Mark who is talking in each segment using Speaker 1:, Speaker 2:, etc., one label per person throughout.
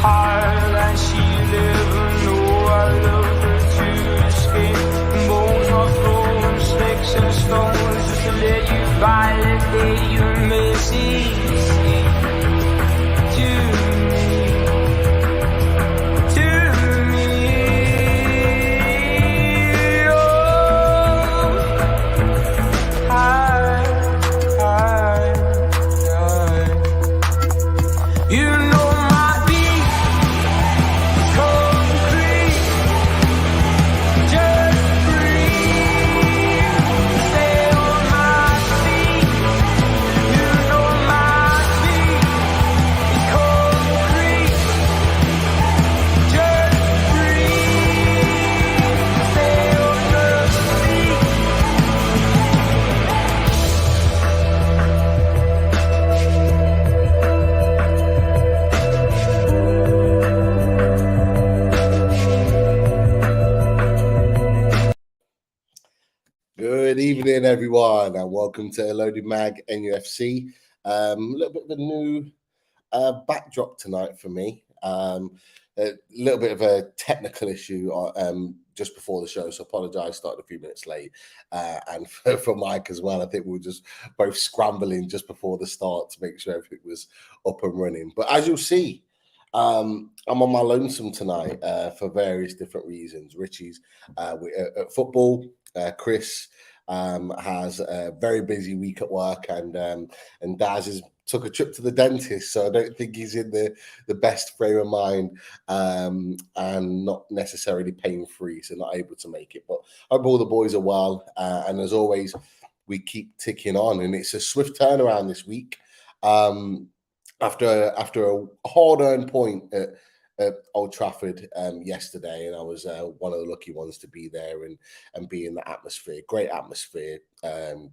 Speaker 1: heart and she never know I love her to the skin. Bones are thrown, sticks and stones, just to let you validate your message to
Speaker 2: Good evening, everyone, and welcome to Loaded Mag NUFC. A little bit of a new backdrop tonight for me. A little bit of a technical issue just before the show, so apologise, started a few minutes late. And for Mike as well, I think we were just both scrambling just before the start to make sure everything was up and running. But as you'll see, I'm on my lonesome tonight for various different reasons. Richie's at football. Chris has a very busy week at work, and Daz took a trip to the dentist, so I don't think he's in the best frame of mind and not necessarily pain-free, so not able to make it. But I hope all the boys are well, and as always, we keep ticking on, and it's a swift turnaround this week. After a hard-earned point at Old Trafford yesterday, and I was one of the lucky ones to be there and be in the atmosphere. Great atmosphere,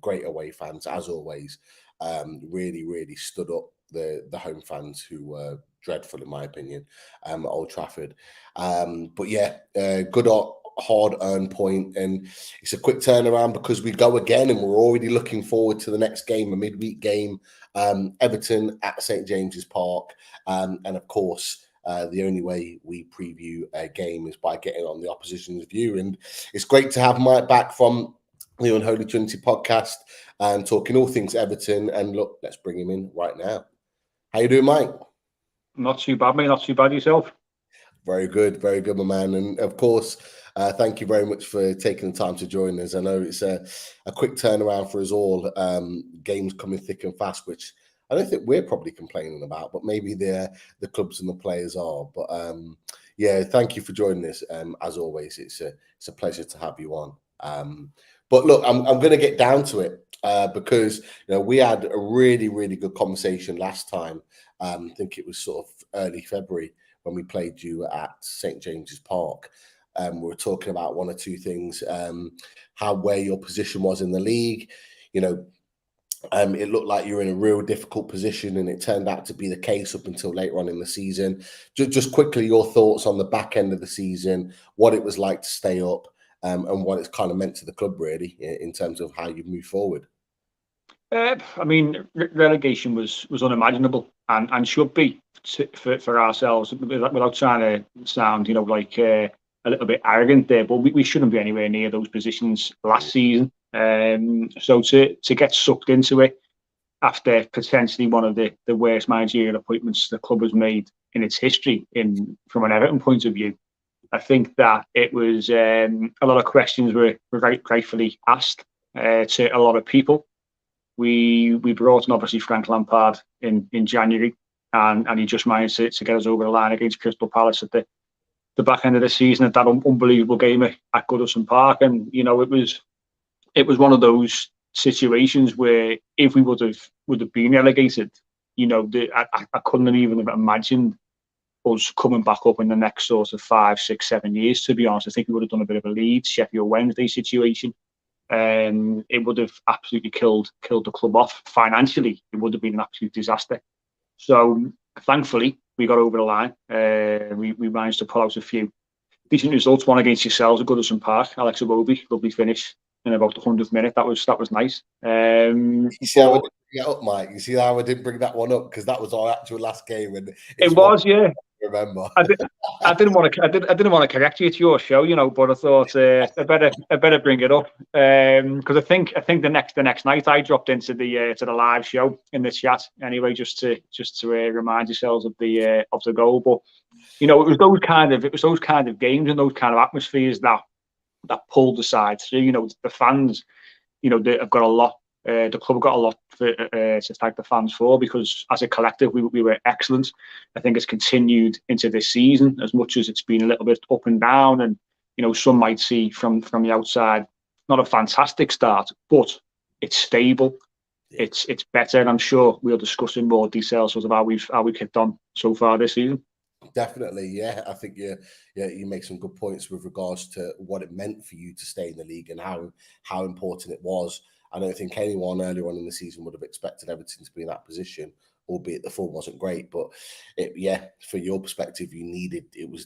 Speaker 2: great away fans as always. Really stood up the home fans who were dreadful in my opinion at Old Trafford. But yeah, good hard-earned point, and it's a quick turnaround because we go again, and we're already looking forward to the next game, a midweek game, Everton at St James's Park, and of course. The only way we preview a game is by getting on the opposition's view. And it's great to have Mike back from the Unholy Trinity podcast and talking all things Everton. And look, let's bring him in right now. How you doing, Mike?
Speaker 3: Not too bad, mate. Not too bad yourself.
Speaker 2: Very good, my man. And of course, thank you very much for taking the time to join us. I know it's a quick turnaround for us all. Games coming thick and fast, which I don't think we're probably complaining about, but maybe the clubs and the players are. But yeah, thank you for joining us. As always, it's a pleasure to have you on. But look, I'm going to get down to it because we had a really good conversation last time. I think it was sort of early February when we played you at St James's Park. We were talking about one or two things, where your position was in the league. It looked like you were in a real difficult position, and it turned out to be the case up until later on in the season. Just quickly, your thoughts on the back end of the season, what it was like to stay up, and what it's kind of meant to the club, really, in terms of how you move forward.
Speaker 3: I mean, relegation was unimaginable and should be for ourselves, without trying to sound, like a little bit arrogant there, but we shouldn't be anywhere near those positions last season. So to get sucked into it after potentially one of the worst managerial appointments the club has made in its history, from an Everton point of view, I think that it was a lot of questions were very gratefully asked to a lot of people. We brought in obviously Frank Lampard in January, and he just managed to get us over the line against Crystal Palace at the back end of the season at that unbelievable game at Goodison Park, and it was one of those situations where if we would have been relegated, I couldn't even have imagined us coming back up in the next sort of 5, 6, 7 years. To be honest, I think we would have done a bit of a Leeds, Sheffield Wednesday situation. It would have absolutely killed the club off financially. It would have been an absolute disaster. So thankfully, we got over the line. We managed to pull out a few decent results. One against yourselves at Goodison Park, Alex Iwobi, lovely finish in about the 100th minute. That was nice.
Speaker 2: You see how I didn't bring it up, Mike? You see how I didn't bring that one up? Because that was our actual last game. And
Speaker 3: it was, yeah.
Speaker 2: remember.
Speaker 3: I didn't want to correct you. It's your show, but I thought I better bring it up because I think the next night I dropped into the live show in the chat anyway, just to remind yourselves of the goal. But it was those kind of games and those kind of atmospheres that pulled the side through. The fans, they have got a lot. The club got a lot to thank the fans for, because as a collective we were excellent. I think it's continued into this season, as much as it's been a little bit up and down, and some might see from the outside not a fantastic start, but it's stable. It's better, and I'm sure we'll discuss in more detail sort of how we've kicked on so far this season.
Speaker 2: Definitely, yeah. I think you make some good points with regards to what it meant for you to stay in the league and how important it was. I don't think anyone earlier on in the season would have expected Everton to be in that position, albeit the form wasn't great. But for your perspective, you needed to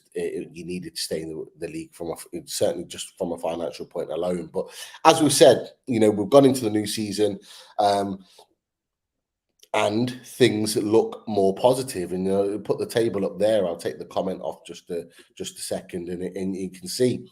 Speaker 2: stay in the league certainly just from a financial point alone. But as we said, we've gone into the new season. And things look more positive. And put the table up there. I'll take the comment off just a second, and you can see,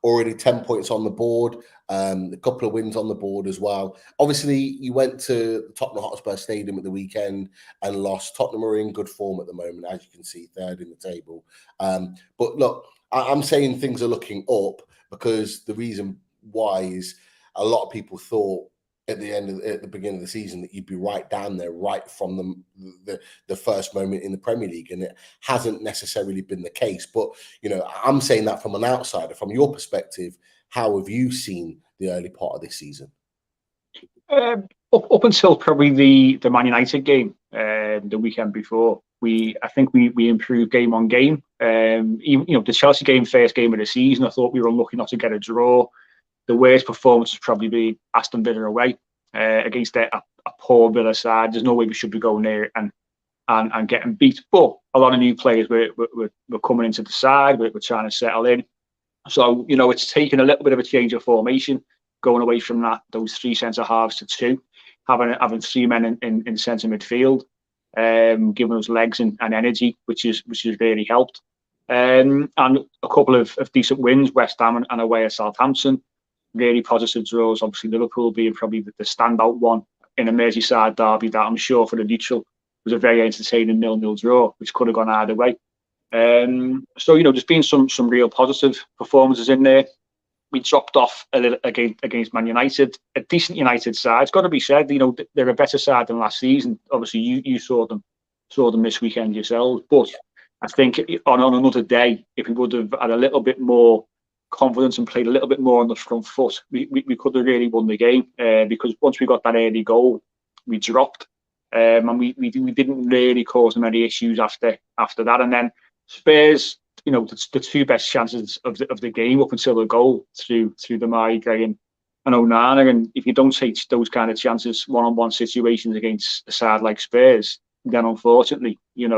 Speaker 2: already 10 points on the board, a couple of wins on the board as well. Obviously, you went to Tottenham Hotspur Stadium at the weekend and lost. Tottenham are in good form at the moment, as you can see, third in the table. But look, I'm saying things are looking up, because the reason why is a lot of people thought at the beginning of the season that you'd be right down there right from the first moment in the Premier League, and it hasn't necessarily been the case. But I'm saying that from an outsider. From your perspective, how have you seen the early part of this season?
Speaker 3: Up until probably the Man United game the weekend before, I think we improved game on game. Even the Chelsea game, first game of the season, I thought we were unlucky not to get a draw. The worst performance would probably be Aston Villa away against a poor Villa side. There's no way we should be going there and getting beat. But a lot of new players were coming into the side. We're trying to settle in. So, it's taken a little bit of a change of formation, going away from those three centre halves to two, having three men in centre midfield, giving us legs and energy, which has really helped. And a couple of decent wins, West Ham and away at Southampton. Really positive draws. Obviously, Liverpool being probably the standout one in a Merseyside derby that I'm sure for the neutral was a very entertaining 0-0 draw, which could have gone either way. So there's been some real positive performances in there. We dropped off a little against Man United, a decent United side. It's got to be said, they're a better side than last season. Obviously, you saw them this weekend yourselves, but I think on another day, if we would have had a little bit more confidence and played a little bit more on the front foot, we could have really won the game, because once we got that early goal, we dropped, and we didn't really cause them any issues after that. And then Spurs, the two best chances of the game up until the goal through the Gray and Onana. And if you don't take those kind of chances, one-on-one situations against a side like Spurs, then unfortunately, you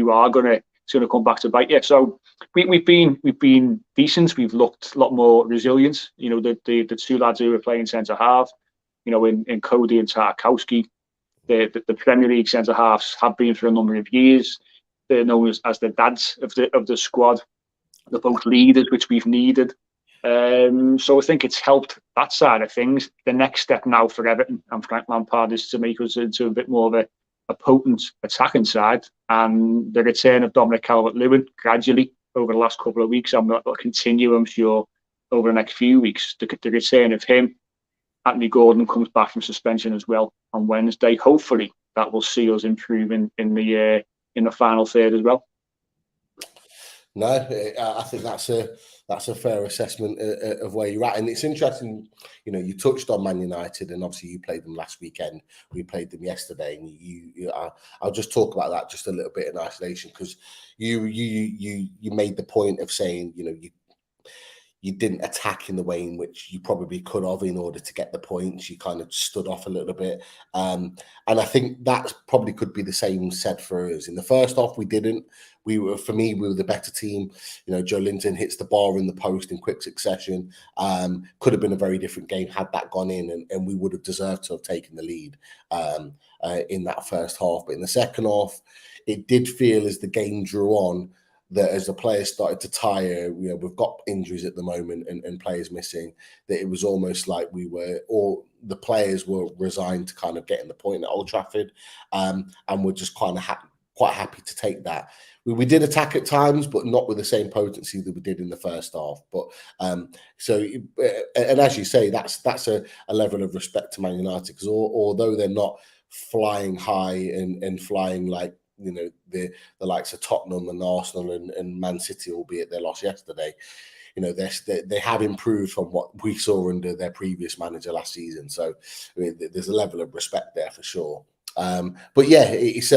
Speaker 3: are going to come back to bite you. So we've been decent. We've looked a lot more resilient. The two lads who were playing centre half, in Cody and Tarkowski, the Premier League centre halves have been for a number of years. They're known as the dads of the squad. They're both leaders, which we've needed. So I think it's helped that side of things. The next step now for Everton and Frank Lampard is to make us into a bit more of a potent attacking side, and the return of Dominic Calvert-Lewin gradually over the last couple of weeks, and that will continue, I'm sure, over the next few weeks. The return of him. Anthony Gordon comes back from suspension as well on Wednesday. Hopefully that will see us improving in the final third as well.
Speaker 2: No, I think that's a fair assessment of where you're at. And it's interesting, you touched on Man United, and obviously you played them last weekend. We played them yesterday, and I'll just talk about that just a little bit in isolation, because you made the point of saying, you didn't attack in the way in which you probably could have in order to get the points. You kind of stood off a little bit. And I think that probably could be the same said for us. In the first half, we didn't. For me, we were the better team. You know, Joe Linton hits the bar in the post in quick succession. Could have been a very different game had that gone in, and we would have deserved to have taken the lead in that first half. But in the second half, it did feel as the game drew on, that as the players started to tire, you know, we've got injuries at the moment and players missing, that it was almost like the players were resigned to kind of getting the point at Old Trafford, and we're just kind of quite happy to take that. We did attack at times, but not with the same potency that we did in the first half. But and as you say, that's a level of respect to Man United, because although they're not flying high and flying like, you know, the likes of Tottenham and Arsenal and Man City, albeit they lost yesterday, you know, they have improved from what we saw under their previous manager last season. So I mean, there's a level of respect there for sure. But yeah, it's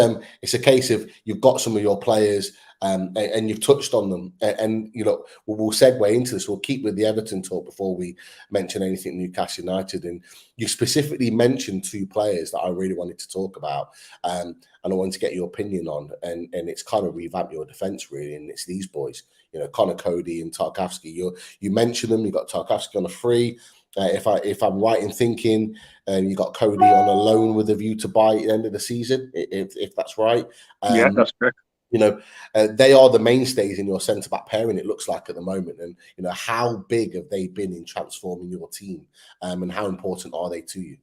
Speaker 2: a case of you've got some of your players, and you've touched on them, and you know, we'll segue into this. We'll keep with the Everton talk before we mention anything Newcastle United. And you specifically mentioned two players that I really wanted to talk about, and I wanted to get your opinion on, and it's kind of revamp your defence really, and it's these boys, you know, Connor Cody and Tarkowski. You mentioned them. You got Tarkowski on a free. If I'm right in thinking, you got Cody on a loan with a view to buy at the end of the season, if that's right.
Speaker 3: Yeah, that's correct.
Speaker 2: You know, they are the mainstays in your centre-back pairing, it looks like, at the moment. And, you know, how big have they been in transforming your team, and how important are they to you?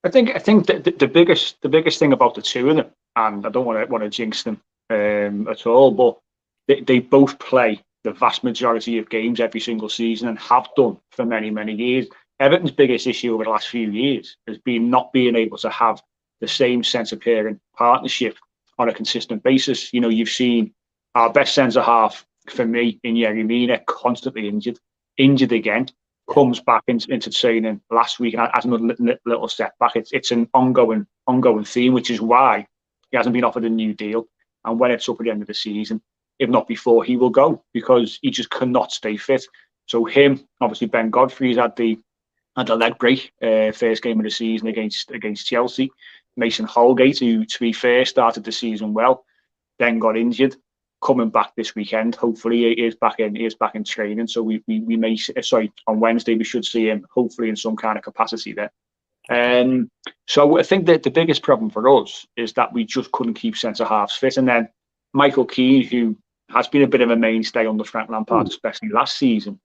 Speaker 3: I think that the biggest thing about the two of them, and I don't want to jinx them at all, but they both play the vast majority of games every single season and have done for many, many years. Everton's biggest issue over the last few years has been not being able to have the same centre-pairing partnership on a consistent basis. You know, you've seen our best centre-half, for me, in Yerry Mina, constantly injured again, comes back into training last week and has another little setback. It's an ongoing theme, which is why he hasn't been offered a new deal. And when it's up at the end of the season, if not before, he will go, because he just cannot stay fit. So him, obviously Ben Godfrey's had the leg break, first game of the season against Chelsea. Mason Holgate, who, to be fair, started the season well, then got injured, coming back this weekend. Hopefully he is back in training. So we may, on Wednesday we should see him hopefully in some kind of capacity there. So I think that the biggest problem for us is that we just couldn't keep centre halves fit. And then Michael Keane, who has been a bit of a mainstay under Frank Lampard, especially last season,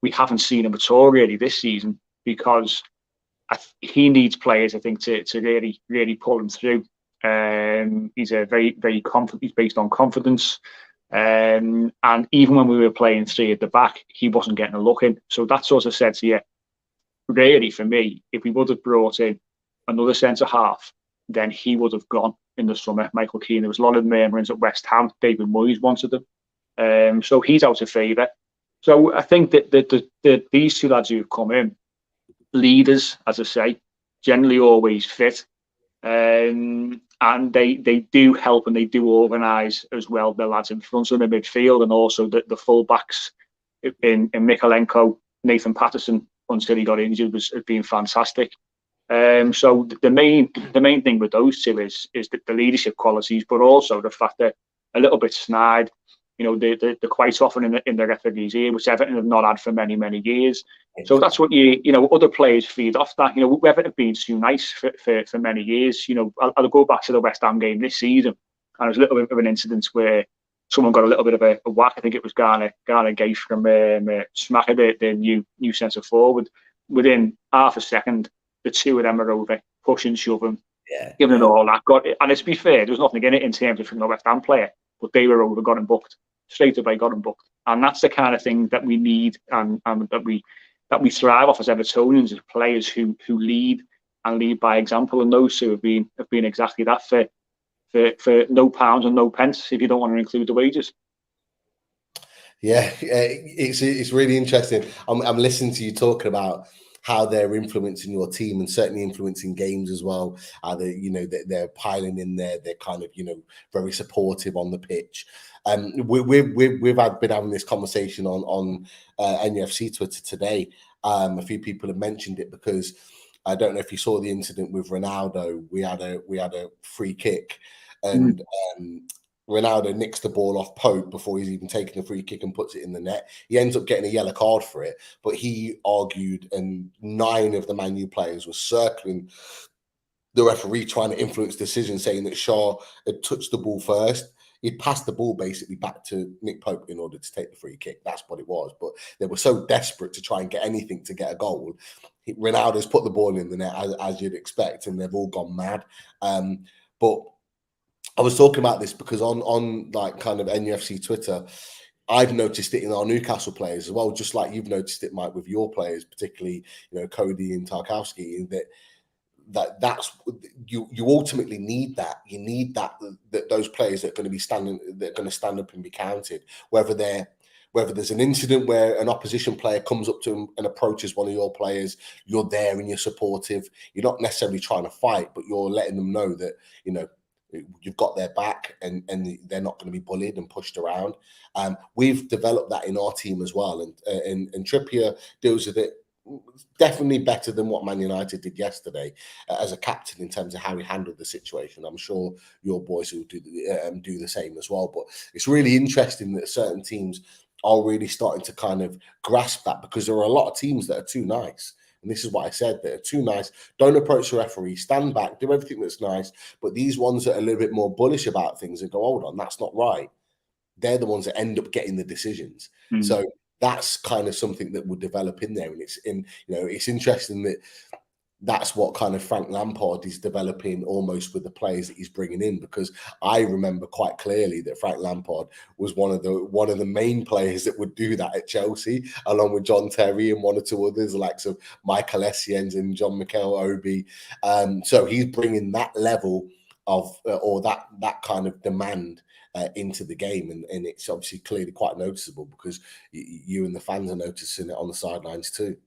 Speaker 3: we haven't seen him at all really this season, because he needs players, I think, to really pull him through. He's a very confident. He's based on confidence, and even when we were playing three at the back, he wasn't getting a look in. So that sort of said to you, really, for me, if we would have brought in another centre half, then he would have gone in the summer. Michael Keane. There was a lot of murmurings at West Ham. David Moyes wanted him, so he's out of favour. So I think that these two lads who've come in, leaders, as I say, generally always fit, and they do help and they do organise as well the lads in front of the midfield, and also the full backs in Mikalenko, Nathan Patterson, until he got injured, has been fantastic. So the main thing with those two is the leadership qualities, but also the fact that a little bit snide. You know, they're quite often in the referee's ear, which Everton have not had for many, many years. So that's what you know, other players feed off that. You know, Everton have been too nice for many years. You know, I'll go back to the West Ham game this season, and there was a little bit of an incident where someone got a little bit of a whack. I think it was Garner Gay from Smacker, the new centre forward. Within half a second, the two of them are over, pushing, shoving, giving it all that. And to be fair, there was nothing in it in terms of from the West Ham player, but they were over, got him booked. Straight away got him booked. And that's the kind of thing that we need, and that we thrive off as Evertonians, as players who lead and lead by example. And those two have been exactly that, for no pounds and no pence, if you don't want to include the wages.
Speaker 2: Yeah, it's really interesting. I'm listening to you talking about how they're influencing your team and certainly influencing games as well. They're piling in there. They're kind of, very supportive on the pitch. We've been having this conversation on NUFC Twitter today. A few people have mentioned it because I don't know if you saw the incident with Ronaldo. We had a free kick, and Ronaldo nicks the ball off Pope before he's even taken the free kick and puts it in the net. He ends up getting a yellow card for it, but he argued, and 9 of the Man U players were circling the referee, trying to influence decisions, saying that Shaw had touched the ball first. He'd passed the ball basically back to Nick Pope in order to take the free kick. That's what it was. But they were so desperate to try and get anything to get a goal. Ronaldo's put the ball in the net, as you'd expect, and they've all gone mad. But I was talking about this because on like kind of NUFC Twitter, I've noticed it in our Newcastle players as well, just like you've noticed it, Mike, with your players, particularly, Cody and Tarkowski, that's you ultimately need that. You need that those players that are going to stand up and be counted, whether there's an incident where an opposition player comes up to him and approaches one of your players, you're there and you're supportive. You're not necessarily trying to fight, but you're letting them know that you've got their back and they're not going to be bullied and pushed around. We've developed that in our team as well, and Trippier deals with it definitely better than what Man United did yesterday as a captain in terms of how he handled the situation. I'm sure your boys will do the same as well. But it's really interesting that certain teams are really starting to kind of grasp that, because there are a lot of teams that are too nice. And this is what I said, that are too nice. Don't approach the referee, stand back, do everything that's nice. But these ones that are a little bit more bullish about things and go, hold on, that's not right. They're the ones that end up getting the decisions. So that's kind of something that will develop in there. And it's interesting that that's what kind of Frank Lampard is developing almost with the players that he's bringing in, because I remember quite clearly that Frank Lampard was one of the main players that would do that at Chelsea, along with John Terry and one or two others, like so Michael Essien and John Mikel Obi. So he's bringing that level of or that kind of demand into the game, and it's obviously clearly quite noticeable because you and the fans are noticing it on the sidelines too.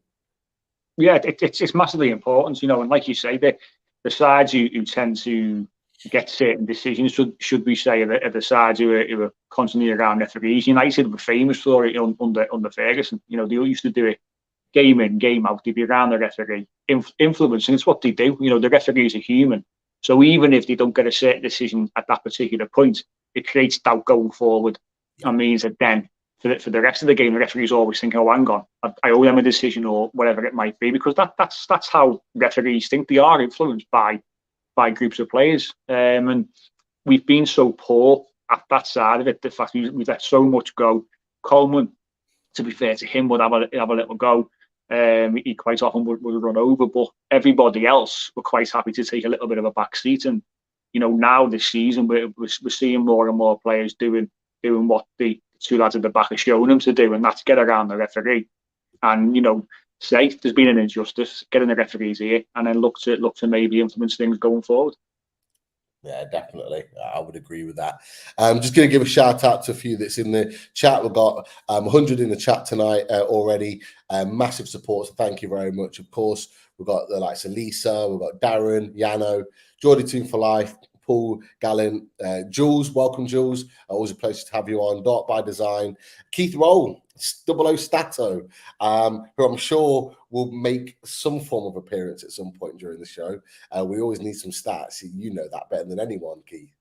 Speaker 3: Yeah, it's massively important, and like you say, the sides who tend to get certain decisions should we say are the sides who are constantly around referees. United were famous for it under Ferguson. They all used to do it game in, game out. They'd be around the referee, influencing. It's what they do. The referees are human. So even if they don't get a certain decision at that particular point, it creates doubt going forward. That means that then for the rest of the game, the referees always think, oh, hang on, I owe them a decision or whatever it might be, because that's how referees think. They are influenced by groups of players. And we've been so poor at that side of it. The fact we've let so much go. Coleman, to be fair to him, would have a little go. He quite often would run over, but everybody else were quite happy to take a little bit of a back seat. And now this season we're seeing more and more players doing what the 2 lads at the back are showing them to do, and that's get around the referee and say there's been an injustice, get in the referee's ear, and then look to maybe influence things going forward.
Speaker 2: Yeah, definitely. I would agree with that. I'm just going to give a shout out to a few that's in the chat. We've got 100 in the chat tonight already. Massive support. So thank you very much. Of course, we've got the likes of Lisa, we've got Darren, Yano, Geordie Toon for Life, Paul Gallant, Jules. Welcome, Jules. Always a pleasure to have you on. Dark by Design, Keith Roll, 00 Stato, who I'm sure will make some form of appearance at some point during the show. We always need some stats. You know that better than anyone, Keith.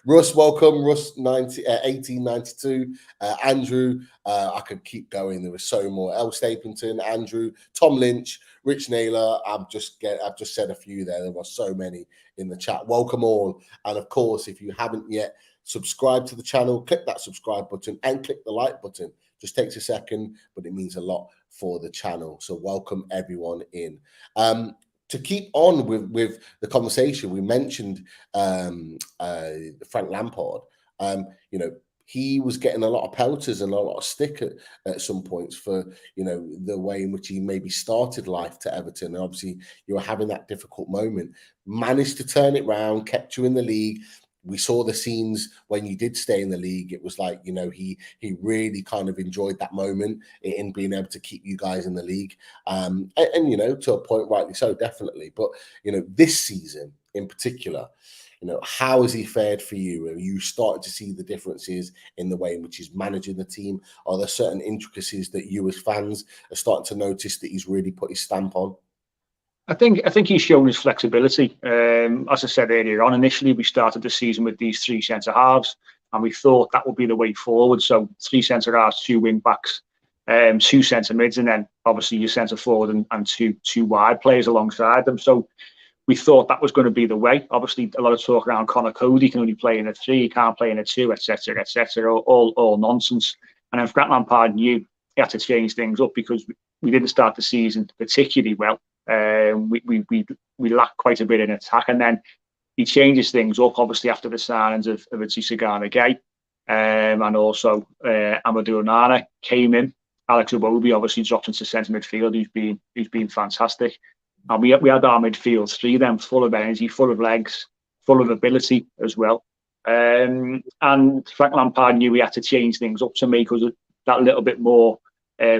Speaker 2: Russ, welcome. Russ 1892. Andrew, I could keep going. There was so more. L. Stapleton, Andrew, Tom Lynch, Rich Naylor. I've just said a few there. There were so many in the chat. Welcome all. And of course, if you haven't yet subscribed to the channel, click that subscribe button and click the like button. Just takes a second, but it means a lot for the channel. So welcome everyone in. To keep on with the conversation, we mentioned Frank Lampard. He was getting a lot of pelters and a lot of stick at some points for, the way in which he maybe started life to Everton. And obviously, you were having that difficult moment. Managed to turn it round, kept you in the league, we saw the scenes when you did stay in the league. It was like, he really kind of enjoyed that moment in being able to keep you guys in the league. And to a point, rightly so, definitely. But, this season in particular, how has he fared for you? Are you starting to see the differences in the way in which he's managing the team? Are there certain intricacies that you as fans are starting to notice that he's really put his stamp on?
Speaker 3: I think he's shown his flexibility. As I said earlier on, initially we started the season with these 3 centre halves, and we thought that would be the way forward. So 3 centre halves, 2 wing backs, 2 centre mids, and then obviously your centre forward and two wide players alongside them. So we thought that was going to be the way. Obviously, a lot of talk around Conor Cody can only play in a 3, he can't play in a 2, etc., etc. All nonsense. And then Frank Lampard knew he had to change things up because we didn't start the season particularly well. We lacked quite a bit in attack, and then he changes things up. Obviously, after the signings of Idrissa Gana Gueye and also Amadou Onana came in. Alex Iwobi obviously dropped into centre midfield. Who's been fantastic. And we had our midfield 3 then, full of energy, full of legs, full of ability as well. And Frank Lampard knew we had to change things up to make us that little bit more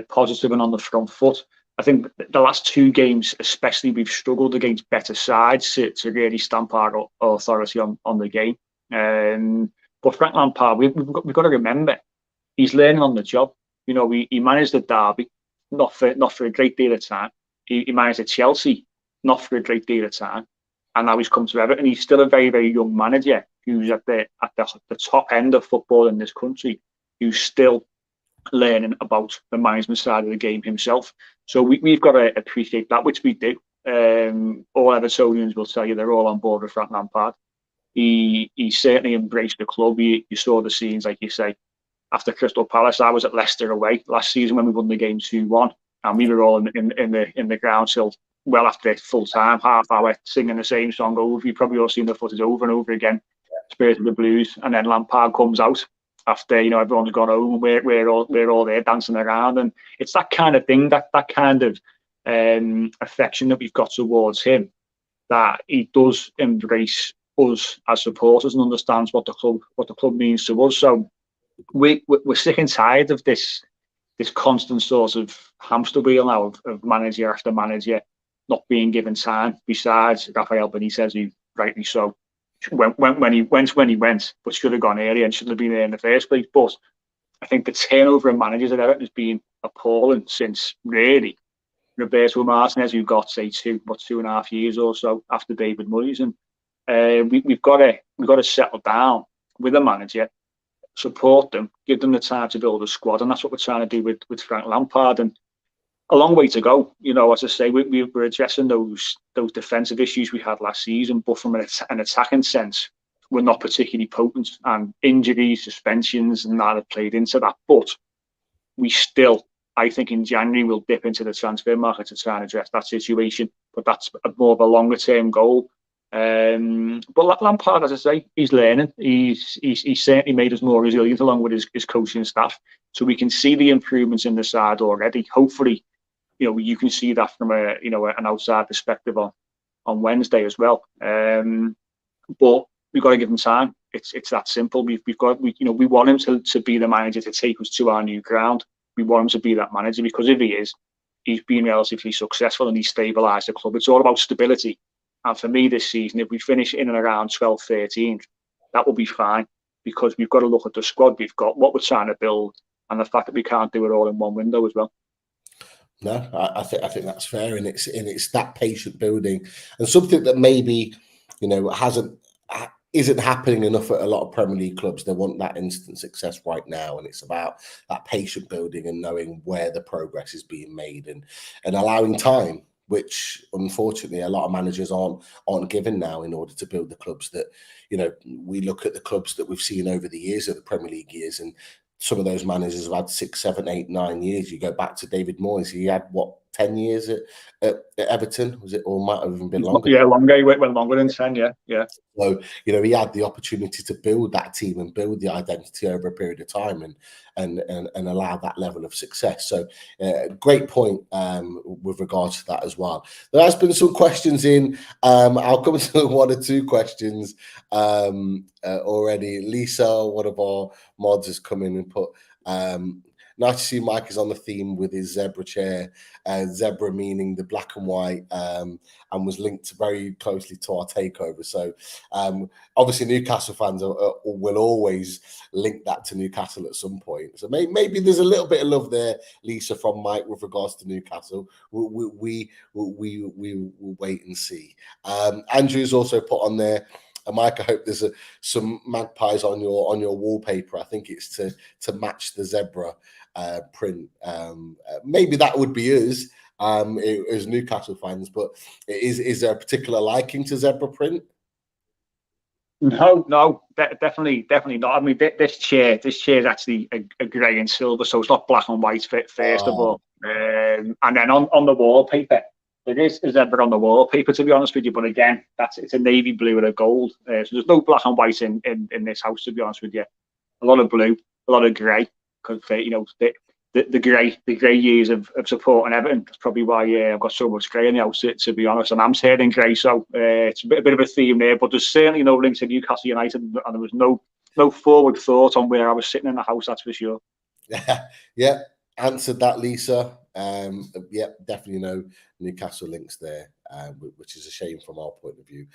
Speaker 3: positive and on the front foot. I think the last 2 games, especially, we've struggled against better sides to really stamp our authority on the game. But Frank Lampard, we've got to remember, he's learning on the job. He managed the Derby, not for a great deal of time. He managed at Chelsea, not for a great deal of time, and now he's come to Everton. He's still a very, very young manager who's at the top end of football in this country, who's still learning about the management side of the game himself. So we've got to appreciate that, which we do. All Evertonians will tell you they're all on board with Frank Lampard. He certainly embraced the club. You saw the scenes, like you say, after Crystal Palace. I was at Leicester away last season when we won the game 2-1. And we were all in the ground till well after full time, half hour, singing the same song over. You've probably all seen the footage over and over again, Spirit of the Blues. And then Lampard comes out after everyone's gone home. We're all there dancing around, and it's that kind of thing, that kind of affection that we've got towards him, that he does embrace us as supporters and understands what the club means to us. So we're sick and tired of this constant sort of hamster wheel now of manager after manager not being given time. Besides Rafael Benitez, who rightly so when he went, but should have gone earlier and shouldn't have been there in the first place. But I think the turnover of managers at Everton has been appalling since really Roberto Martinez, who got say 2.5 years or so after David Moyes, and we've got to settle down with a manager, support them, give them the time to build a squad, and that's what we're trying to do with Frank Lampard. And a long way to go, as I say, we're addressing those defensive issues we had last season, but from an attacking sense, we're not particularly potent, and injuries, suspensions, and that have played into that. But we still, I think, in January we'll dip into the transfer market to try and address that situation, but that's more of a longer term goal. But Lampard, as I say, he's learning. He's certainly made us more resilient along with his coaching staff, so we can see the improvements in the side already. Hopefully, you can see that from an outside perspective on Wednesday as well. But we've got to give him time. It's that simple. We want him to be the manager to take us to our new ground. We want him to be that manager, because if he is, he's been relatively successful and he's stabilised the club. It's all about stability. And for me this season, if we finish in and around 12th, 13th, that will be fine, because we've got to look at the squad we've got, what we're trying to build, and the fact that we can't do it all in one window as well.
Speaker 2: No, I think that's fair, and it's that patient building, and something that maybe isn't happening enough at a lot of Premier League clubs. They want that instant success right now, and it's about that patient building and knowing where the progress is being made and allowing time, which unfortunately a lot of managers aren't given now in order to build the clubs that we look at the clubs that we've seen over the years of the Premier League years, and some of those managers have had 6, 7, 8, 9 years. You go back to David Moyes, he had 10 years at Everton, was it, or might have even been longer?
Speaker 3: Yeah, longer. He went longer than 10. Yeah.
Speaker 2: So, you know, he had the opportunity to build that team and build the identity over a period of time and allow that level of success. So, great point with regards to that as well. There has been some questions in. I'll come to one or two questions already. Lisa, one of our mods, has come in and put, nice to see Mike is on the theme with his zebra chair, zebra meaning the black and white, and was linked very closely to our takeover. So obviously Newcastle fans will always link that to Newcastle at some point. So maybe there's a little bit of love there, Lisa, from Mike with regards to Newcastle. We will wait and see. Andrew's also put on there, Mike, I hope there's some magpies on your wallpaper. I think it's to match the zebra print. Maybe that would be us as Newcastle fans, but is there a particular liking to zebra print?
Speaker 3: No, definitely not. I mean, this chair is actually a grey and silver, so it's not black and white first of all. And then on the wallpaper, there is a zebra on the wallpaper, to be honest with you. But again, it's a navy blue and a gold. So there's no black and white in this house, to be honest with you. A lot of blue, a lot of grey, because you know the grey years of supporting Everton. That's probably why I've got so much grey in the house, to be honest. And I'm turning grey, so it's a bit of a theme there. But there's certainly no link to Newcastle United, and there was no forward thought on where I was sitting in the house. That's for sure.
Speaker 2: Yeah, answered that, Lisa. Yeah, definitely no Newcastle links there, which is a shame from our point of view.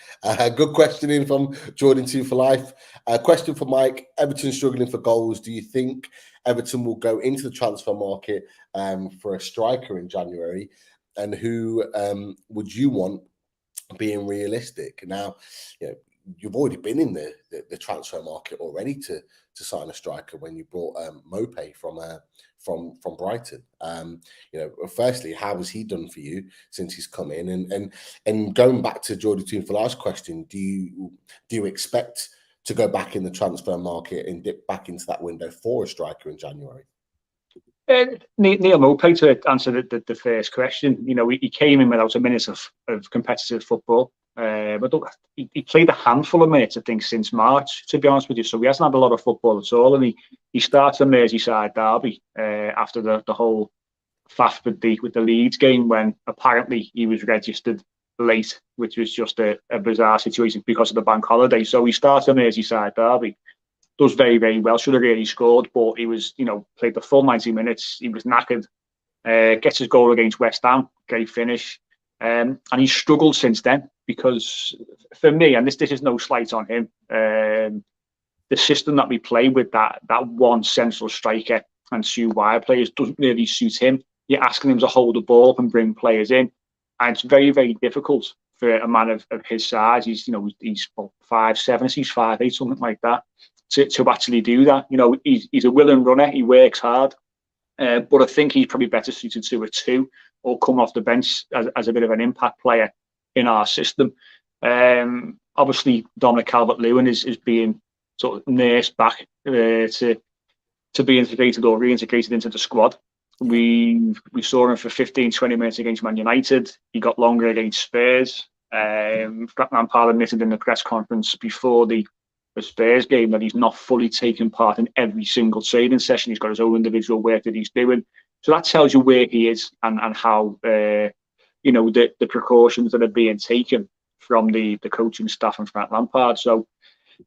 Speaker 2: Good question in from Jordan 2 for Life. Question for Mike. Everton struggling for goals. Do you think Everton will go into the transfer market for a striker in January? And who would you want, being realistic? Now, you know, you've already been in the transfer market already to sign a striker when you brought Mopé from Brighton. You know, firstly, how has he done for you since he's come in? And going back to Jordy Toonfal's question, do you expect to go back in the transfer market and dip back into that window for a striker in January?
Speaker 3: Neil Mopé, to answer the first question, you know, he came in without a minute of competitive football. But look, he played a handful of minutes, I think, since March, to be honest with you. So he hasn't had a lot of football at all. And he started a Merseyside derby after the whole faff with the Leeds game, when apparently he was registered late, which was just a bizarre situation because of the bank holiday. So he started a Merseyside derby, does very, very well, should have really scored, but he was, you know, played the full 90 minutes. He was knackered, gets his goal against West Ham, great finish. And he's struggled since then, because for me, and this is no slight on him, the system that we play with that one central striker and two wide players doesn't really suit him. You're asking him to hold the ball up and bring players in, and it's very, very difficult for a man of his size. He's 5'7", he's 5'8", something like that, to actually do that. You know, he's a willing runner. He works hard, but I think he's probably better suited to a 2 or come off the bench as a bit of an impact player in our system. Obviously, Dominic Calvert-Lewin is being sort of nursed back to be integrated or reintegrated into the squad. We saw him for 15-20 minutes against Man United. He got longer against Spurs. Frank Lampard admitted in the press conference before the Spurs game that he's not fully taking part in every single training session. He's got his own individual work that he's doing. So that tells you where he is and how you know, the precautions that are being taken from the coaching staff and Frank Lampard. So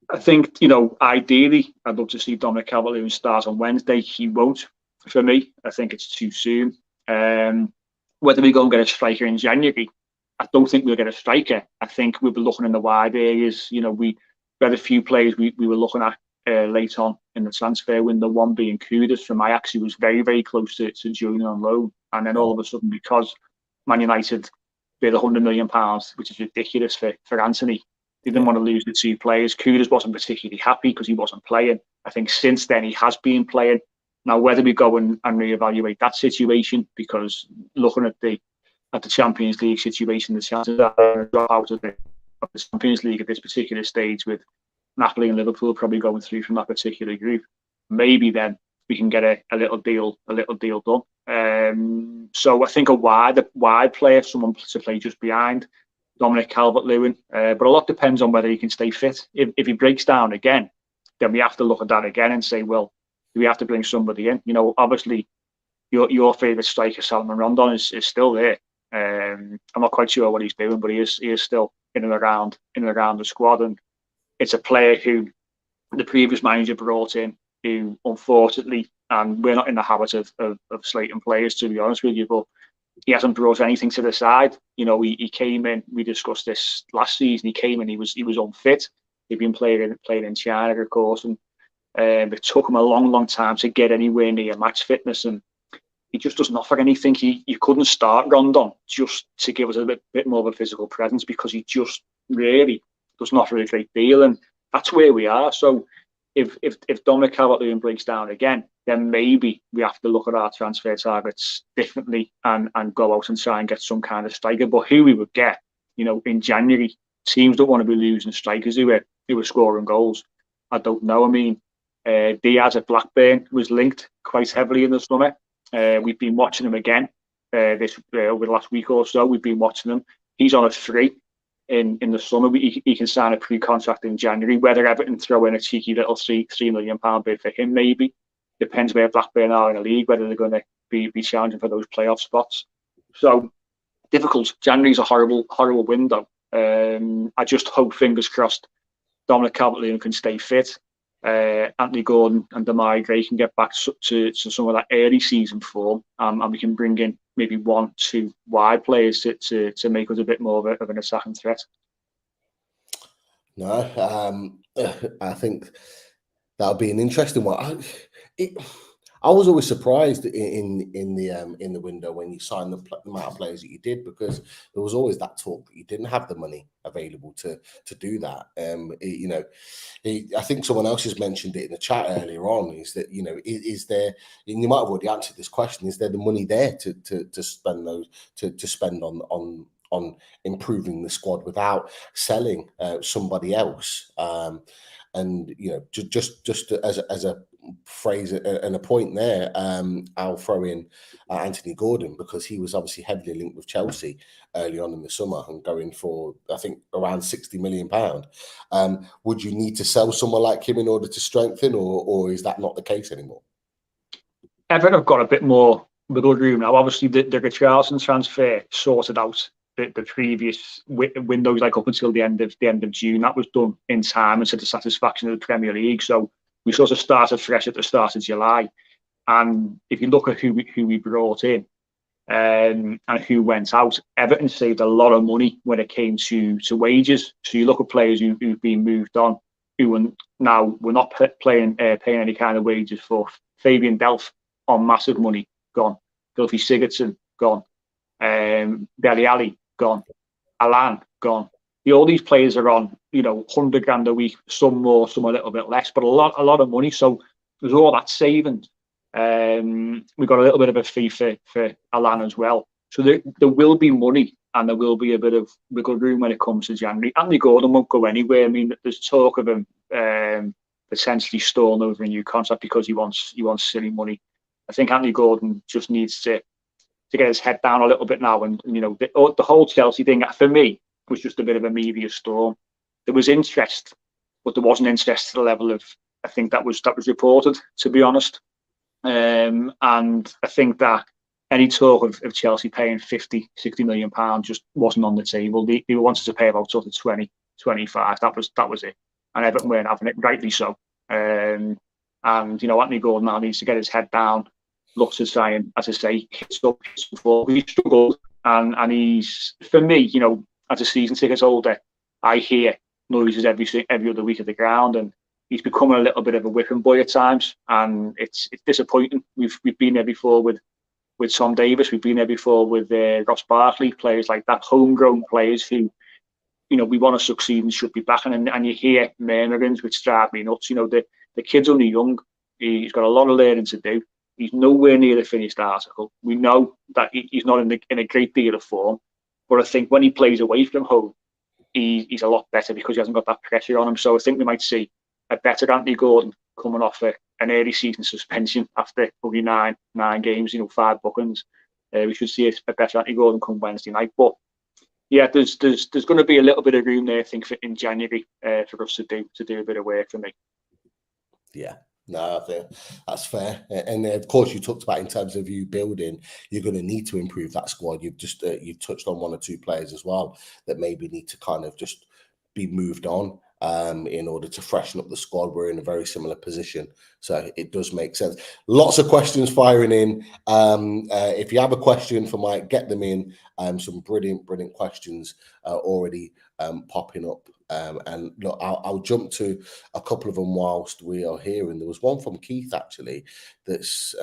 Speaker 3: I think, you know, ideally, I'd love to see Dominic Calvert-Lewin start on Wednesday. He won't, for me. I think it's too soon. Whether we go and get a striker in January, I don't think we'll get a striker. I think we'll be looking in the wide areas. You know, we had a few players we were looking at late on in the transfer window, one being Kudus from Ajax, who was very, very close to joining on loan. And then all of a sudden, because Man United bid £100 million, which is ridiculous for Anthony, they didn't want to lose the 2 players. Kudus wasn't particularly happy because he wasn't playing. I think since then he has been playing. Now, whether we go and reevaluate that situation, because looking at the Champions League situation, the chances are drop out of the Champions League at this particular stage, with Napoli and Liverpool probably going through from that particular group, maybe then we can get a little deal done. So I think a wide player, someone to play just behind Dominic Calvert-Lewin. But a lot depends on whether he can stay fit. If he breaks down again, then we have to look at that again and say, well, do we have to bring somebody in? You know, obviously, your favourite striker, Salomon Rondon, is still there. I'm not quite sure what he's doing, but he is still in and around the squad. And it's a player who the previous manager brought in, who unfortunately, and we're not in the habit of slating players, to be honest with you, but he hasn't brought anything to the side. You know, he came in. We discussed this last season. He came in. He was unfit. He'd been playing in China, of course, and it took him a long time to get anywhere near match fitness. And he just doesn't offer anything. You couldn't start Rondon just to give us a bit more of a physical presence, because he just really doesn't offer a great deal. And that's where we are. So if Dominic Calvert-Lewin breaks down again, then maybe we have to look at our transfer targets differently and go out and try and get some kind of striker. But who we would get, you know, in January, teams don't want to be losing strikers who were scoring goals. I don't know. I mean, Diaz at Blackburn was linked quite heavily in the summer. We've been watching him again over the last week or so. We've been watching him. He's on a free in the summer. He can sign a pre-contract in January. Whether Everton throw in a cheeky little £3 million bid for him, maybe. Depends where Blackburn are in the league, whether they're going to be challenging for those playoff spots. So difficult. January's a horrible window. I just hope, fingers crossed, Dominic Calvert-Lewin can stay fit. Anthony Gordon and Demarai Gray can get back to some of that early season form, and we can bring in maybe 1-2 wide players to make us a bit more of an attacking threat.
Speaker 2: No, I think that'll be an interesting one. I was always surprised in the window when you signed the amount of players that you did, because there was always that talk that you didn't have the money available to do that. You know, I think someone else has mentioned it in the chat earlier on. Is that, you know, is there? And you might have already answered this question. Is there the money there to spend those to spend on improving the squad without selling somebody else? And you know, just as a phrase and a point there, I'll throw in Anthony Gordon, because he was obviously heavily linked with Chelsea early on in the summer and going for, I think, around £60 million. Would you need to sell someone like him in order to strengthen, or is that not the case anymore?
Speaker 3: Everton have got a bit more wiggle room now. Obviously, the Richarlison transfer sorted out the previous windows, like up until the end of June. That was done in time and to the satisfaction of the Premier League. So we sort of started fresh at the start of July. And if you look at who we brought in and who went out, Everton saved a lot of money when it came to wages. So you look at players who've been moved on, who are now we're not paying any kind of wages for. Fabian Delph on massive money, gone. Gylfi Sigurdsson, gone. Dele Alli, gone. Alan, gone. All these players are on, you know, 100 grand a week, some more, some a little bit less, but a lot of money. So there's all that savings. We got a little bit of a fee for Alan as well. So there will be money, and there will be a bit of wiggle room when it comes to January. Anthony Gordon won't go anywhere. I mean, there's talk of him potentially stalling over a new contract because he wants silly money. I think Anthony Gordon just needs to get his head down a little bit now. And you know, the whole Chelsea thing, for me, was just a bit of a media storm. There was interest, but there wasn't interest to the level of, I think, that was reported, to be honest. And I think that any talk of Chelsea paying 50, 60 million pounds just wasn't on the table. They wanted to pay about sort of 20, 25. That was it. And Everton weren't having it, rightly so. And you know, Anthony Gordon now needs to get his head down, look to try and, as I say, hit up before he struggled. And he's, for me, you know, as a season ticket holder, I hear noises every other week at the ground, and he's becoming a little bit of a whipping boy at times, and it's disappointing. We've been there before with Tom Davis, we've been there before with Ross Barkley, players like that, homegrown players who, you know, we want to succeed and should be back, and you hear murmurings which drive me nuts. You know, the kid's only young, he's got a lot of learning to do. He's nowhere near the finished article. We know that he's not in a great deal of form, but I think when he plays away from home, he's a lot better because he hasn't got that pressure on him. So I think we might see a better Anthony Gordon coming off a an early season suspension after only nine games, 5 bookings. We should see a better Anthony Gordon come Wednesday night. But yeah, there's going to be a little bit of room there, I think, in January for us to do a bit of work for me.
Speaker 2: Yeah. No, I think that's fair. And of course, you talked about in terms of you building, you're going to need to improve that squad. You've just you've touched on 1 or 2 players as well that maybe need to kind of just be moved on in order to freshen up the squad. We're in a very similar position, so it does make sense. Lots of questions firing in. If you have a question for Mike, get them in. Some brilliant questions already popping up. And look, I'll jump to a couple of them whilst we are here. And there was one from Keith actually that's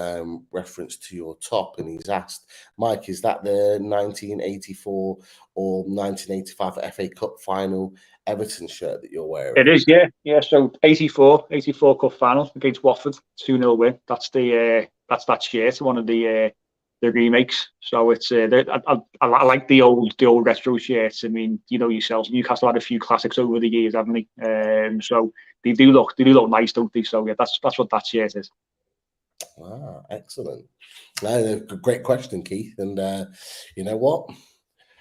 Speaker 2: referenced to your top, and he's asked, Mike, is that the 1984 or 1985 FA Cup final Everton shirt that you're wearing?
Speaker 3: It is, yeah. So 84 Cup final against Watford, 2-0 win. That's that shirt, one of the remakes. So it's I like the old retro shirts. I mean, yourselves, Newcastle had a few classics over the years, haven't they? So they do look nice, don't they? So yeah, that's what that shirt is.
Speaker 2: Ah, excellent. Great question, Keith. And you know what?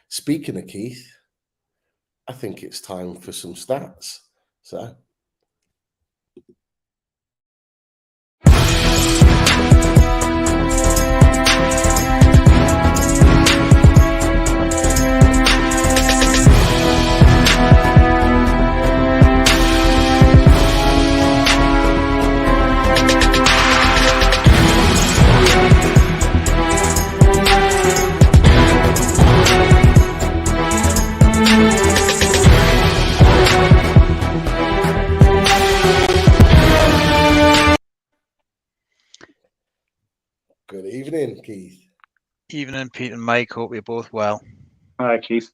Speaker 2: Speaking of Keith, I think it's time for some stats. So. Good evening, Keith.
Speaker 4: Evening, Pete and Mike. Hope you're both well.
Speaker 3: Hi, Keith.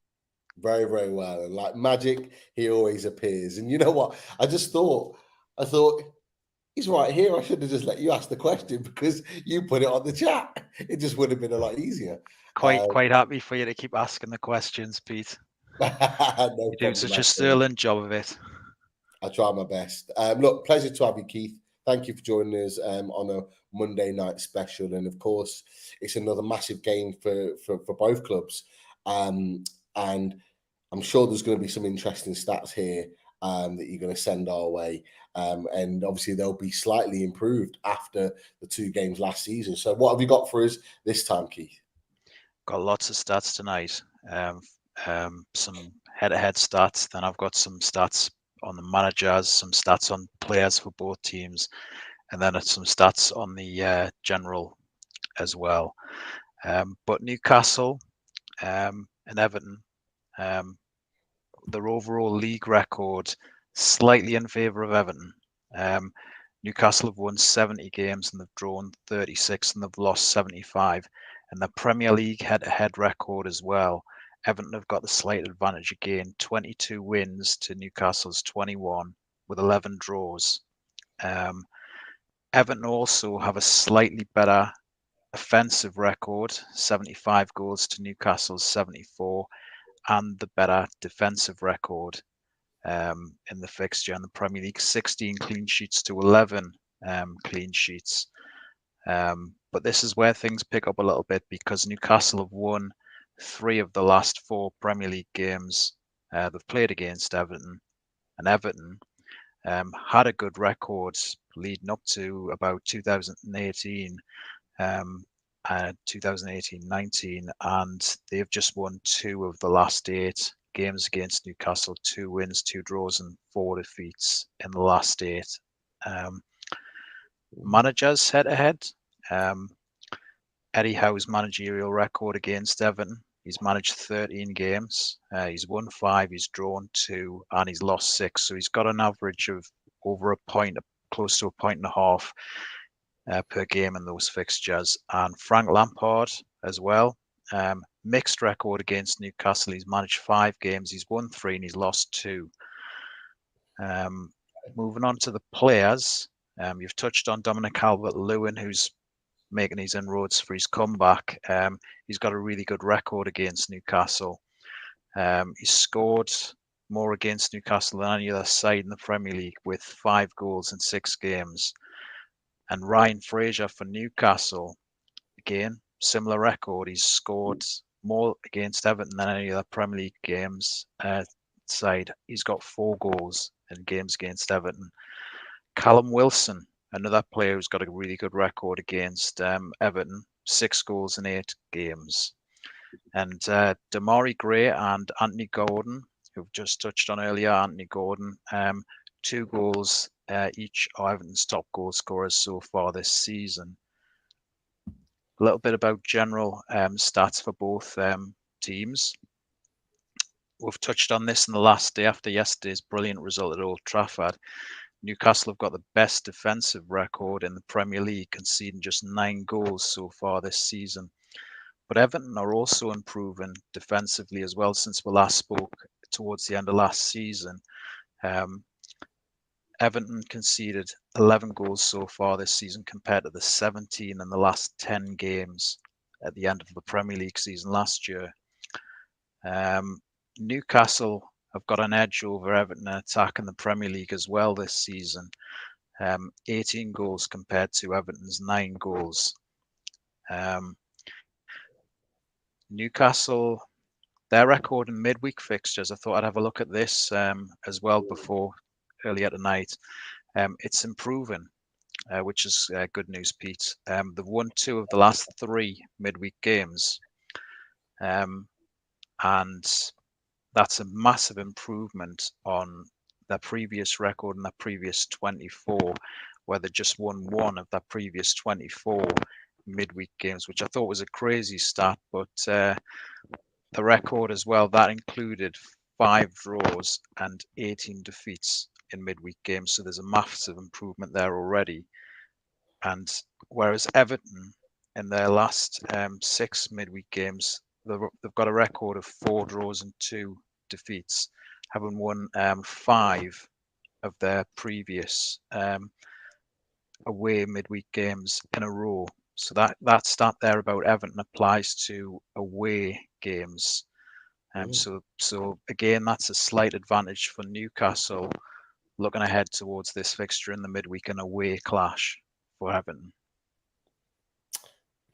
Speaker 2: Very, very well. And like magic, he always appears. And you know what? I thought he's right here. I should have just let you ask the question because you put it on the chat. It just would have been a lot easier.
Speaker 4: Quite happy for you to keep asking the questions, Pete.
Speaker 2: No
Speaker 4: You're doing such a sterling job of it.
Speaker 2: I try my best. Look, pleasure to have you, Keith. Thank you for joining us on a Monday night special. And of course, it's another massive game for both clubs. And I'm sure there's going to be some interesting stats here that you're going to send our way. And obviously, they'll be slightly improved after the 2 games last season. So what have you got for us this time, Keith?
Speaker 4: Got lots of stats tonight. Some head-to-head stats. Then I've got some stats on the managers, some stats on players for both teams, and then some stats on the general as well. But Newcastle and Everton, their overall league record slightly in favour of Everton. Newcastle have won 70 games and they've drawn 36 and they've lost 75. And the Premier League head-to-head record as well, Everton have got the slight advantage again, 22 wins to Newcastle's 21 with 11 draws. Everton also have a slightly better offensive record, 75 goals to Newcastle's 74, and the better defensive record in the fixture in the Premier League, 16 clean sheets to 11 clean sheets. But this is where things pick up a little bit because Newcastle have won 3 of the last 4 Premier League games they've played against Everton, and Everton had a good record leading up to about 2018, 2018-19, and they've just won 2 of the last 8 games against Newcastle, 2 wins, 2 draws, and 4 defeats in the last 8. Managers head-to-head. Eddie Howe's managerial record against Everton. He's managed 13 games. He's won 5, he's drawn 2, and he's lost 6. So he's got an average of over a point, close to a point and a half per game in those fixtures. And Frank Lampard as well. Mixed record against Newcastle. He's managed 5 games. He's won 3 and he's lost 2. Moving on to the players. You've touched on Dominic Calvert-Lewin, who's making his inroads for his comeback. He's got a really good record against Newcastle. He's scored more against Newcastle than any other side in the Premier League with 5 goals in 6 games. And Ryan Fraser for Newcastle, again, similar record. He's scored more against Everton than any other Premier League games side. He's got 4 goals in games against Everton. Callum Wilson, another player who's got a really good record against Everton, 6 goals in 8 games. And Damari Gray and Anthony Gordon, who've just touched on earlier, Anthony Gordon, 2 goals each are Everton's top goal scorers so far this season. A little bit about general stats for both teams. We've touched on this in the last day after yesterday's brilliant result at Old Trafford. Newcastle have got the best defensive record in the Premier League, conceding just 9 goals so far this season. But Everton are also improving defensively as well since we last spoke towards the end of last season. Everton conceded 11 goals so far this season compared to the 17 in the last 10 games at the end of the Premier League season last year. Newcastle have got an edge over Everton in attack in the Premier League as well this season. 18 goals compared to Everton's 9 goals. Newcastle, their record in midweek fixtures, I thought I'd have a look at this as well before earlier tonight. It's improving, which is good news, Pete. They've won 2 of the last 3 midweek games. And that's a massive improvement on their previous record and their previous 24, where they just won 1 of their previous 24 midweek games, which I thought was a crazy stat. But the record as well, that included 5 draws and 18 defeats in midweek games. So there's a massive improvement there already. And whereas Everton in their last 6 midweek games, they've got a record of 4 draws and 2 defeats, having won 5 of their previous away midweek games in a row. So that stat there about Everton applies to away games. So again, that's a slight advantage for Newcastle looking ahead towards this fixture in the midweek, and away clash for Everton.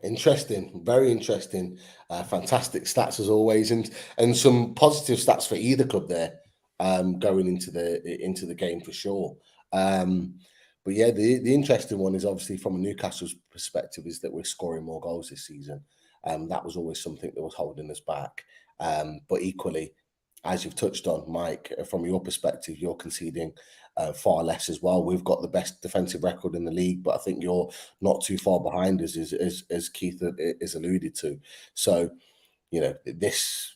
Speaker 2: Interesting, very interesting. Fantastic stats as always, and some positive stats for either club there going into the game for sure. But yeah, the interesting one is obviously from a Newcastle's perspective is that we're scoring more goals this season. That was always something that was holding us back. But equally, as you've touched on, Mike, from your perspective, you're conceding far less as well. We've got the best defensive record in the league, but I think you're not too far behind us, as Keith is alluded to. So, this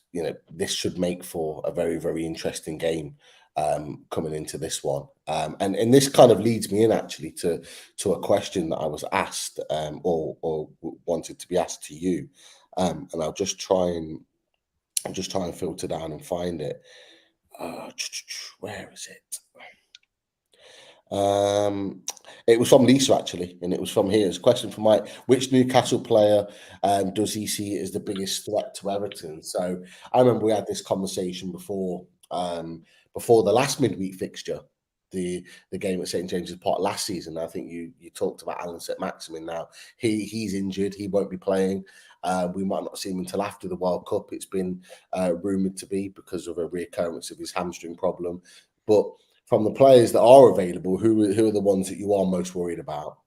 Speaker 2: should make for a very, very interesting game coming into this one. And this kind of leads me in actually to a question that I was asked or wanted to be asked to you. And I'll just try and filter down and find it. Where is it? It was from Lisa actually, and it was from here. It's a question from Mike. Which Newcastle player does he see as the biggest threat to Everton? So I remember we had this conversation before the last midweek fixture, the game at St James's Park last season. I think you talked about Alan St-Maximin. Now he's injured. He won't be playing. We might not see him until after the World Cup. It's been rumoured to be because of a reoccurrence of his hamstring problem. But from the players that are available, who are the ones that you are most worried about?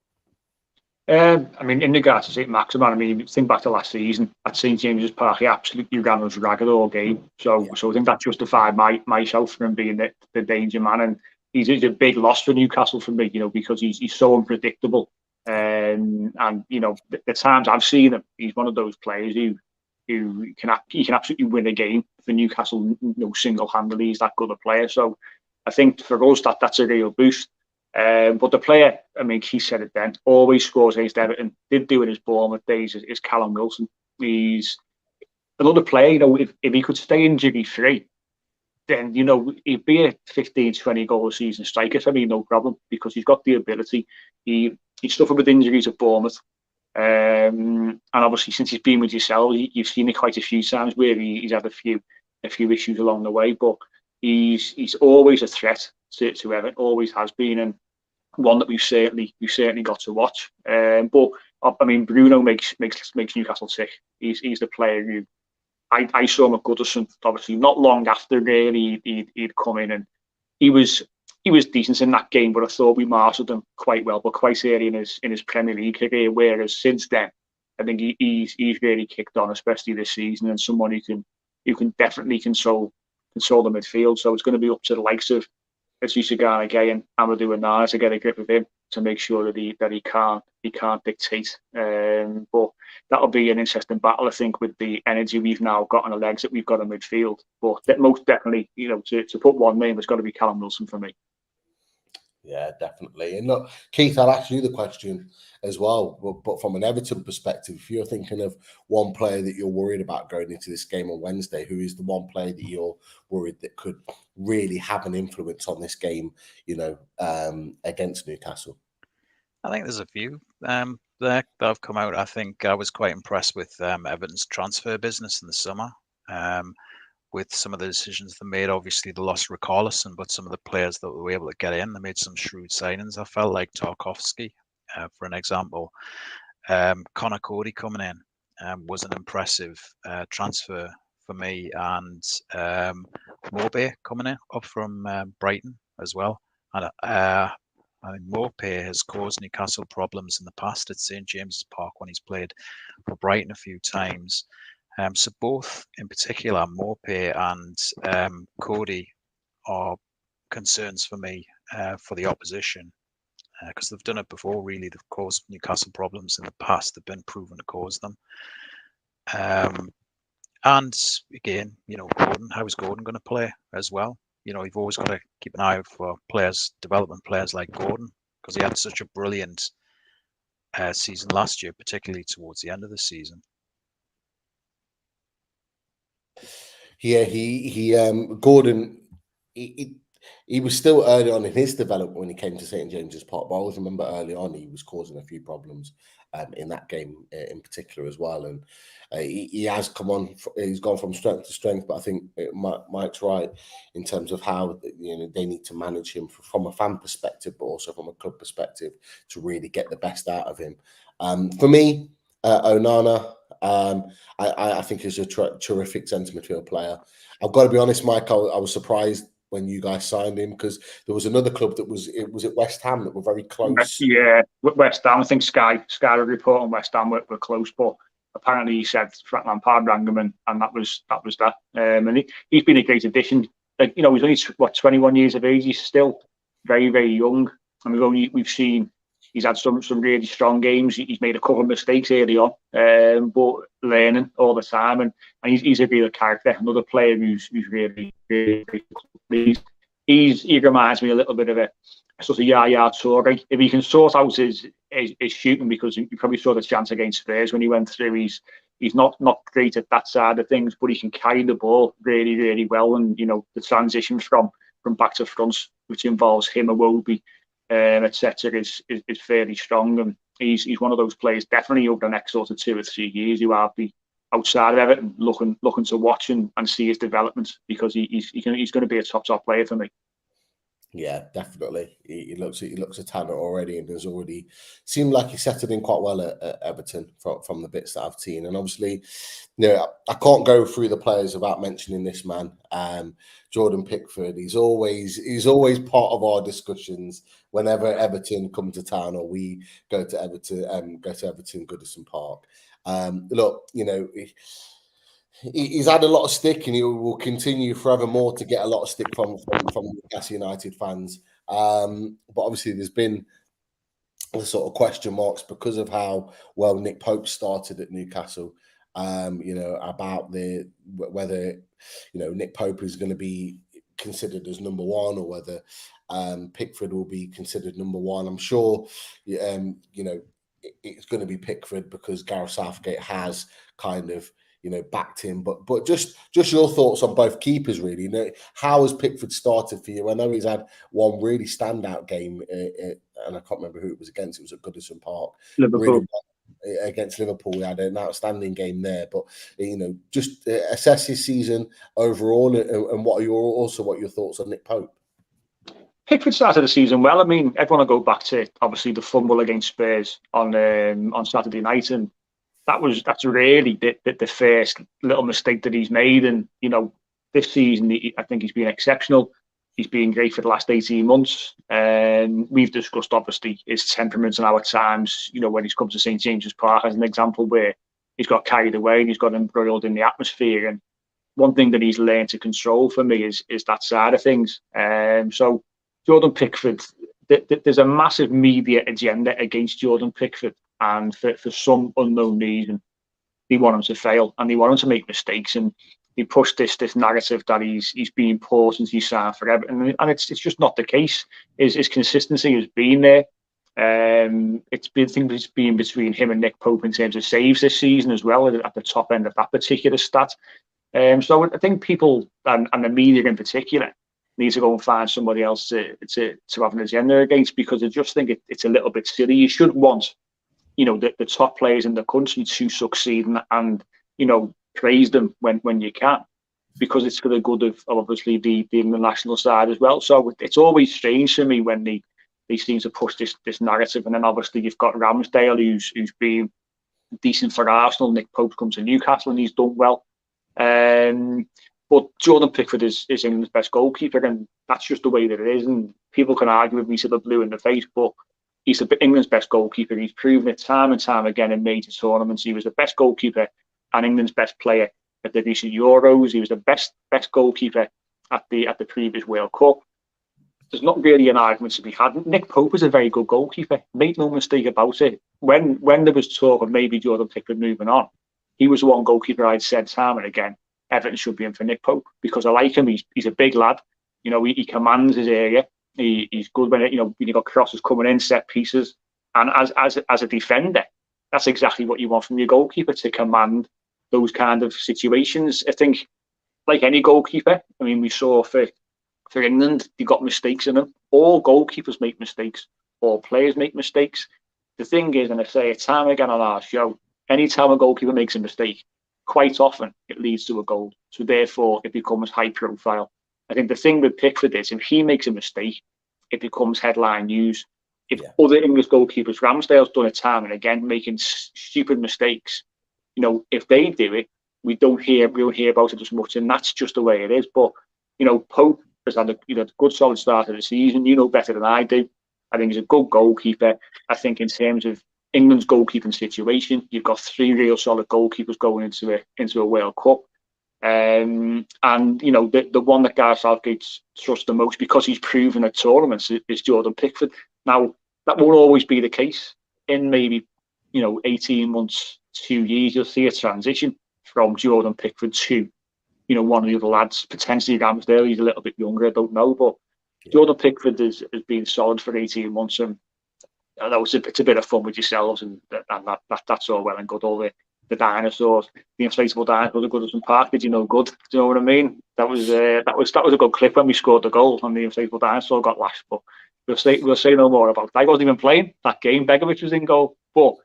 Speaker 3: I mean, in regards to St-Maximin, I mean, think back to last season at St James's Park, he absolutely ran us ragged all game. So I think that justified myself for him being the danger man. And he's a big loss for Newcastle for me, because he's so unpredictable. And the times I've seen him, he's one of those players who can absolutely win a game for Newcastle, single-handedly. He's that good a player. So I think for us that's a real boost. But the player, I mean, he said it then, always scores against Everton. Did do in his Bournemouth days is Callum Wilson. He's another player, if he could stay injury-free, then, he'd be a 15, 20 goal a season striker for me, no problem, because he's got the ability. He suffered with injuries at Bournemouth. And obviously, since he's been with yourself, you've seen it quite a few times where he's had a few issues along the way. But he's always a threat to Everton, always has been. And one that we've certainly got to watch. But I mean, Bruno makes Newcastle sick. He's the player who I saw him at Goodison, obviously not long after really he'd come in, and he was decent in that game, but I thought we mastered him quite well, but quite early in his Premier League career. Whereas since then, I think he's really kicked on, especially this season, and someone who can definitely control the midfield. So it's going to be up to the likes of Gattuso, Gay, and Amadou Onana to get a grip of him to make sure that he can't dictate. But that'll be an interesting battle, I think, with the energy we've now got and the legs that we've got in midfield. But most definitely, to put one name, it's got to be Callum Wilson for me.
Speaker 2: Yeah, definitely. And look, Keith, I'll ask you the question as well, but from an Everton perspective, if you're thinking of one player that you're worried about going into this game on Wednesday, who is the one player that you're worried that could really have an influence on this game, against Newcastle?
Speaker 4: I think there's a few there that have come out. I think I was quite impressed with Everton's transfer business in the summer. With some of the decisions they made, obviously they lost Richarlison, but some of the players that were able to get in, they made some shrewd signings. I felt like Tarkowski, for an example. Connor Cody coming in was an impressive transfer for me, and Maupay coming in up from Brighton as well. And I mean, Maupay has caused Newcastle problems in the past at St James's Park when he's played for Brighton a few times. So both, in particular, Maupay and Cody, are concerns for me for the opposition, because they've done it before. Really, they've caused Newcastle problems in the past. They've been proven to cause them. And again, Gordon. How is Gordon going to play as well? You've always got to keep an eye out for development players like Gordon, because he had such a brilliant season last year, particularly towards the end of the season.
Speaker 2: Yeah, Gordon, he was still early on in his development when he came to St James's Park, but I always remember early on he was causing a few problems in that game in particular as well. And he has come on, he's gone from strength to strength, but I think Mike's right in terms of how they need to manage him from a fan perspective, but also from a club perspective to really get the best out of him. For me, Onana, I think is a terrific centre midfield player. I've got to be honest, Mike, I was surprised when you guys signed him, because there was another club that was at West Ham that were very close.
Speaker 3: Yeah, West Ham. I think Sky report on West Ham were close, but apparently he said Frank Lampard rang him, and that was that. And he's been a great addition. Like, he's only 21 years of age. He's still very, very young, and we've seen he's had some really strong games. He's made a couple of mistakes early on, but learning all the time, and he's a real character. Another player who's really, really, really, he reminds me a little bit of a sort of Yaya Toure. If he can sort out his shooting, because you probably saw the chance against Spurs when he went through. He's not great at that side of things, but he can carry the ball really, really well. And the transition from back to front, which involves him, Iwobi, etc., is fairly strong, and he's one of those players definitely over the next sort of 2 or 3 years who I'll be outside of Everton looking to watch and see his development, because he's going to be a top player for me.
Speaker 2: Yeah, definitely. He looks a talent already, and has already seemed like he settled in quite well at Everton from the bits that I've seen. And obviously, I can't go through the players without mentioning this man, Jordan Pickford. He's always part of our discussions whenever Everton come to town, or we go to Everton, Goodison Park. Look, he's had a lot of stick, and he will continue forevermore to get a lot of stick from Newcastle United fans. But obviously, there's been the sort of question marks because of how well Nick Pope started at Newcastle. About whether Nick Pope is going to be considered as number one, or whether Pickford will be considered number one. I'm sure it's going to be Pickford, because Gareth Southgate has kind of backed him. But just your thoughts on both keepers, really. How has Pickford started for you? I know he's had one really standout game, and I can't remember who it was against. It was at Goodison Park.
Speaker 3: Liverpool.
Speaker 2: Really, against Liverpool, we had an outstanding game there. But just assess his season overall, and what are your thoughts on Nick Pope?
Speaker 3: Pickford started the season well. I mean, everyone will go back to obviously the fumble against Spurs on Saturday night, and that's really the first little mistake that he's made. And this season I think he's been exceptional. He's been great for the last 18 months. We've discussed obviously his temperament and how at times, when he's come to St James's Park as an example, where he's got carried away and he's got embroiled in the atmosphere. And one thing that he's learned to control for me is that side of things. So Jordan Pickford, there's a massive media agenda against Jordan Pickford, and for some unknown reason, they want him to fail and they want him to make mistakes, and they push this narrative that he's been important since he signed for Everton, and it's just not the case. His consistency has been there. It's been between him and Nick Pope in terms of saves this season as well, at the top end of that particular stat. So I think people and the media in particular need to go and find somebody else to have an agenda against, because I just think it's a little bit silly. You should want, the top players in the country to succeed and praise them when you can, because it's for the good of obviously the national side as well. So it's always strange to me when they seem to push this narrative, and then obviously you've got Ramsdale who's been decent for Arsenal. Nick Pope comes to Newcastle and he's done well. But Jordan Pickford is England's best goalkeeper, and that's just the way that it is. And people can argue with me to the blue in the face, but he's England's best goalkeeper. He's proven it time and time again in major tournaments. He was the best goalkeeper and England's best player at the recent Euros. He was the best goalkeeper at the previous World Cup. There's not really an argument to be had. Nick Pope is a very good goalkeeper. Make no mistake about it. When there was talk of maybe Jordan Pickford moving on, he was the one goalkeeper I'd said time and again, Everton should be in for Nick Pope, because I like him. He's a big lad. He commands his area. He's good when you've got crosses coming in, set pieces. And as a defender, that's exactly what you want from your goalkeeper, to command those kind of situations. I think, like any goalkeeper, I mean, we saw for England, they got mistakes in them. All goalkeepers make mistakes. All players make mistakes. The thing is, and I say it time and again on our show, anytime a goalkeeper makes a mistake, quite often it leads to a goal. So therefore, it becomes high profile. I think the thing with Pickford is, if he makes a mistake, it becomes headline news. If other English goalkeepers, Ramsdale's done it time and again, making stupid mistakes, if they do it, we don't hear about it as much, and that's just the way it is. But Pope has had a good solid start of the season. Better than I do. I think he's a good goalkeeper. I think in terms of England's goalkeeping situation, you've got three real solid goalkeepers going into a World Cup. And the one that Gareth Southgate trusts the most, because he's proven at tournaments, is Jordan Pickford. Now, that won't always be the case. In maybe 18 months, 2 years, you'll see a transition from Jordan Pickford to one of the other lads, potentially Ramsdale. He's a little bit younger, I don't know, but Jordan Pickford has been solid for 18 months, and I know it's a bit of fun with yourselves, and that's all well and good. All the dinosaurs, the inflatable dinosaurs at Goodison Park, did you know good? Do you know what I mean? That was a good clip when we scored the goal and the inflatable dinosaur got lashed. But we'll say no more about that. I wasn't even playing that game. Begovic was in goal, but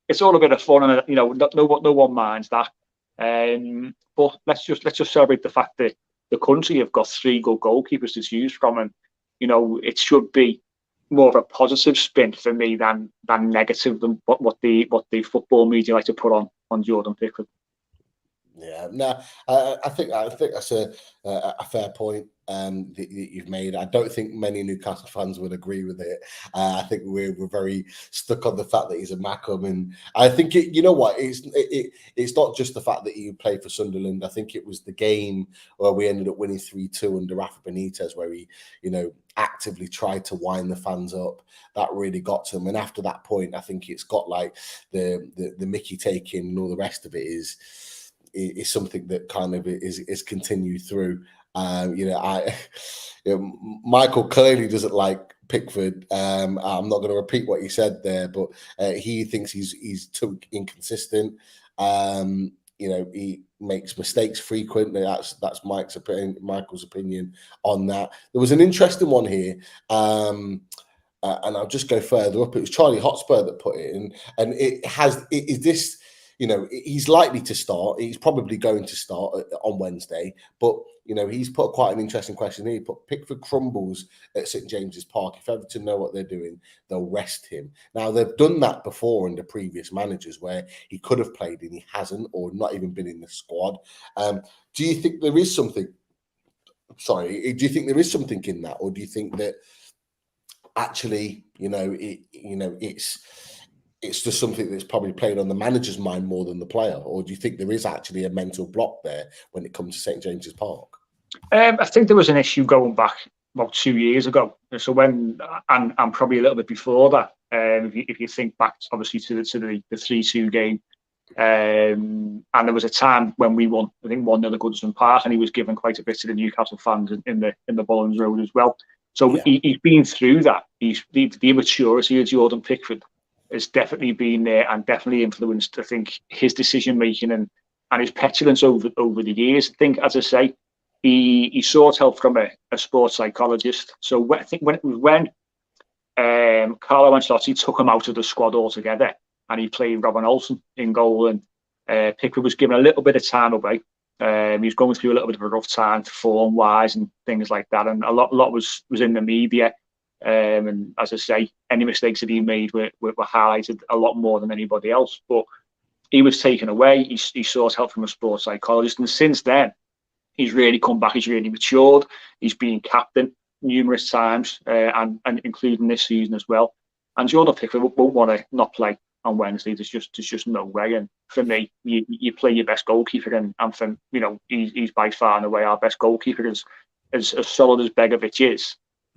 Speaker 3: it's all a bit of fun, and no one minds that. But let's just celebrate the fact that the country have got three good goalkeepers to choose from, and it should be more of a positive spin for me than negative than what the football media like to put on Jordan Pickford.
Speaker 2: Yeah, no, I think that's a fair point that you've made. I don't think many Newcastle fans would agree with it. I think we're very stuck on the fact that he's a Mackham, and I think it's not just the fact that he played for Sunderland. I think it was the game where we ended up winning 3-2 under Rafa Benitez, where he actively tried to wind the fans up. That really got to him, and after that point, I think it's got like the Mickey taking and all the rest of it is something that kind of is continued through. Michael clearly doesn't like Pickford. I'm not going to repeat what he said there, but he thinks he's too inconsistent. He makes mistakes frequently. That's Michael's opinion on that. There was an interesting one here, and I'll just go further up. It was Charlie Hotspur that put it in, and is this. He's likely to start. He's probably going to start on Wednesday. But he's put quite an interesting question here. He put Pickford crumbles at St James's Park. If Everton know what they're doing, they'll rest him. Now, they've done that before under previous managers where he could have played and he hasn't, or not even been in the squad. Do you think there is something? Sorry, do you think there is something in that, or do you think that actually, it's just something that's probably played on the manager's mind more than the player, or do you think there is actually a mental block there when it comes to St James's Park?
Speaker 3: I think there was an issue going back about 2 years ago. So when, and probably a little bit before that, if you think back, obviously to the 3-2 game, and there was a time when we won, I think 1-0 at Goodison Park, and he was given quite a bit to the Newcastle fans in the Bollins Road as well. So he's been through that. The immaturity of Jordan Pickford has definitely been there and definitely influenced, I think, his decision making and his petulance over the years. I think, as I say, he sought help from a sports psychologist. So I think when Carlo Ancelotti took him out of the squad altogether, and he played Robin Olsen in goal, and Pickford was given a little bit of time away. He was going through a little bit of a rough time form-wise and things like that, and a lot was in the media. And as I say, any mistakes that he made were highlighted a lot more than anybody else. But he was taken away. He sought help from a sports psychologist, and since then, he's really come back. He's really matured. He's been captain numerous times, and including this season as well. And Jordan Pickford won't want to not play on Wednesday. There's just no way. And for me, you play your best goalkeeper, and for he's by far and away our best goalkeeper. As solid as Begovic is,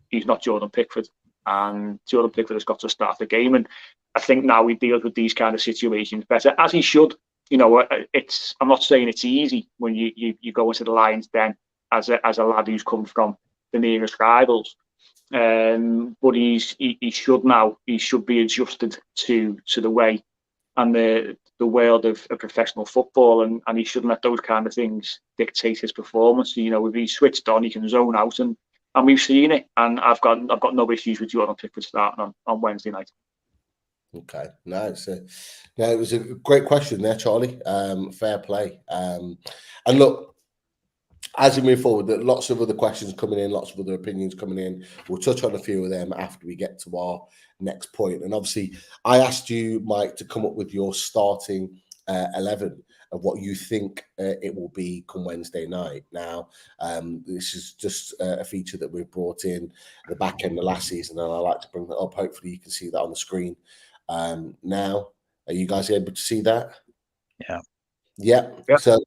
Speaker 3: he's not Jordan Pickford, and Jordan Pickford has got to start the game. And I think now he deals with these kind of situations better, as he should. I'm not saying it's easy when you go into the Lions Den as a lad who's come from the nearest rivals. But he should be adjusted to the way and the world of professional football, and he shouldn't let those kind of things dictate his performance. If he's switched on, he can zone out, and we've seen it. And I've got no issues with Jordan Pickford starting on Wednesday night.
Speaker 2: Okay, nice. It was a great question there, Charlie. Fair play. And look, as we move forward, there are lots of other questions coming in, lots of other opinions coming in. We'll touch on a few of them after we get to our next point. And obviously, I asked you, Mike, to come up with your starting 11 of what you think it will be come Wednesday night. Now, this is just a feature that we've brought in the back end of last season, and I like to bring that up. Hopefully, you can see that on the screen now. Are you guys able to see that? Yeah. So,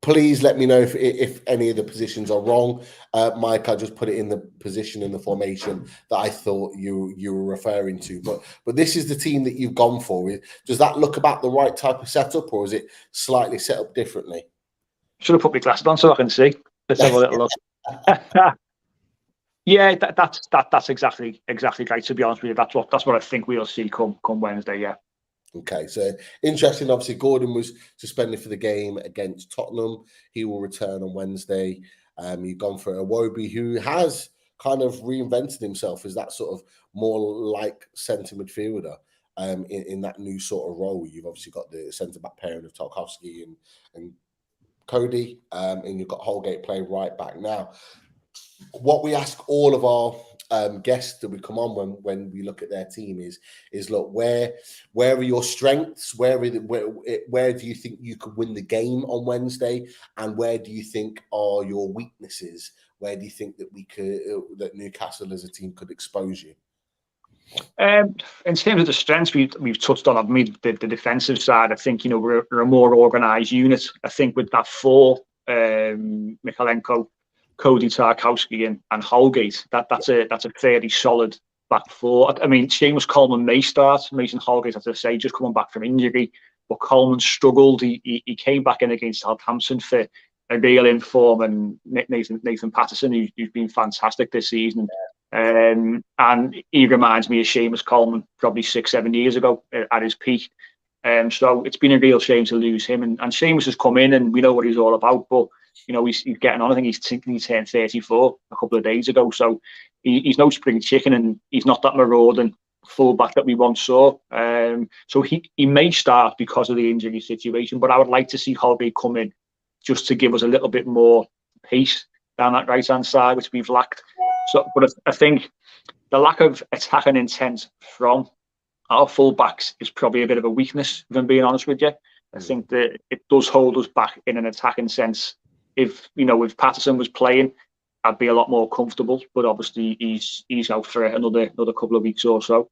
Speaker 2: please let me know if any of the positions are wrong. Mike, I just put it in the position in the formation that I thought you were referring to. But this is the team that you've gone for. Does that look about the right type of setup, or is it slightly set up differently?
Speaker 3: Should have put my glasses on so I can see. Let's have a little look. Yeah, that's exactly right. To be honest with you, that's what I think we'll see come Wednesday. Yeah.
Speaker 2: Okay, so interesting. Obviously, Gordon was suspended for the game against Tottenham. He will return on Wednesday. You've gone for Iwobi, who has kind of reinvented himself as that sort of more like centre midfielder in that new sort of role. You've obviously got the centre back pairing of Tarkowski and Cody, and you've got Holgate playing right back. Now, what we ask all of our guests that we come on when we look at their team is look, where are your strengths? Where do you think you could win the game on Wednesday, and where do you think are your weaknesses? Where do you think that Newcastle as a team could expose you?
Speaker 3: In terms of the strengths, we've touched on. The defensive side. I think we're a more organised unit. I think with that four, Mykolenko, Cody, Tarkowski and Holgate, that's a fairly solid back four. I mean, Seamus Coleman may start. Mason Holgate, as I say, just coming back from injury, but Coleman struggled. He came back in against Southampton for a real inform, and Nathan Patterson, who's been fantastic this season. And he reminds me of Seamus Coleman probably 6-7 years ago at his peak. So it's been a real shame to lose him. And Seamus has come in, and we know what he's all about, but he's getting on. I think he turned 34 a couple of days ago. So he's no spring chicken, and he's not that marauding fullback that we once saw. So he may start because of the injury situation, but I would like to see Holgate come in just to give us a little bit more pace down that right-hand side, which we've lacked. So, but I think the lack of attacking intent from our full-backs is probably a bit of a weakness, if I'm being honest with you. I think that it does hold us back in an attacking sense. If Patterson was playing, I'd be a lot more comfortable, but obviously he's out for another couple of weeks or so.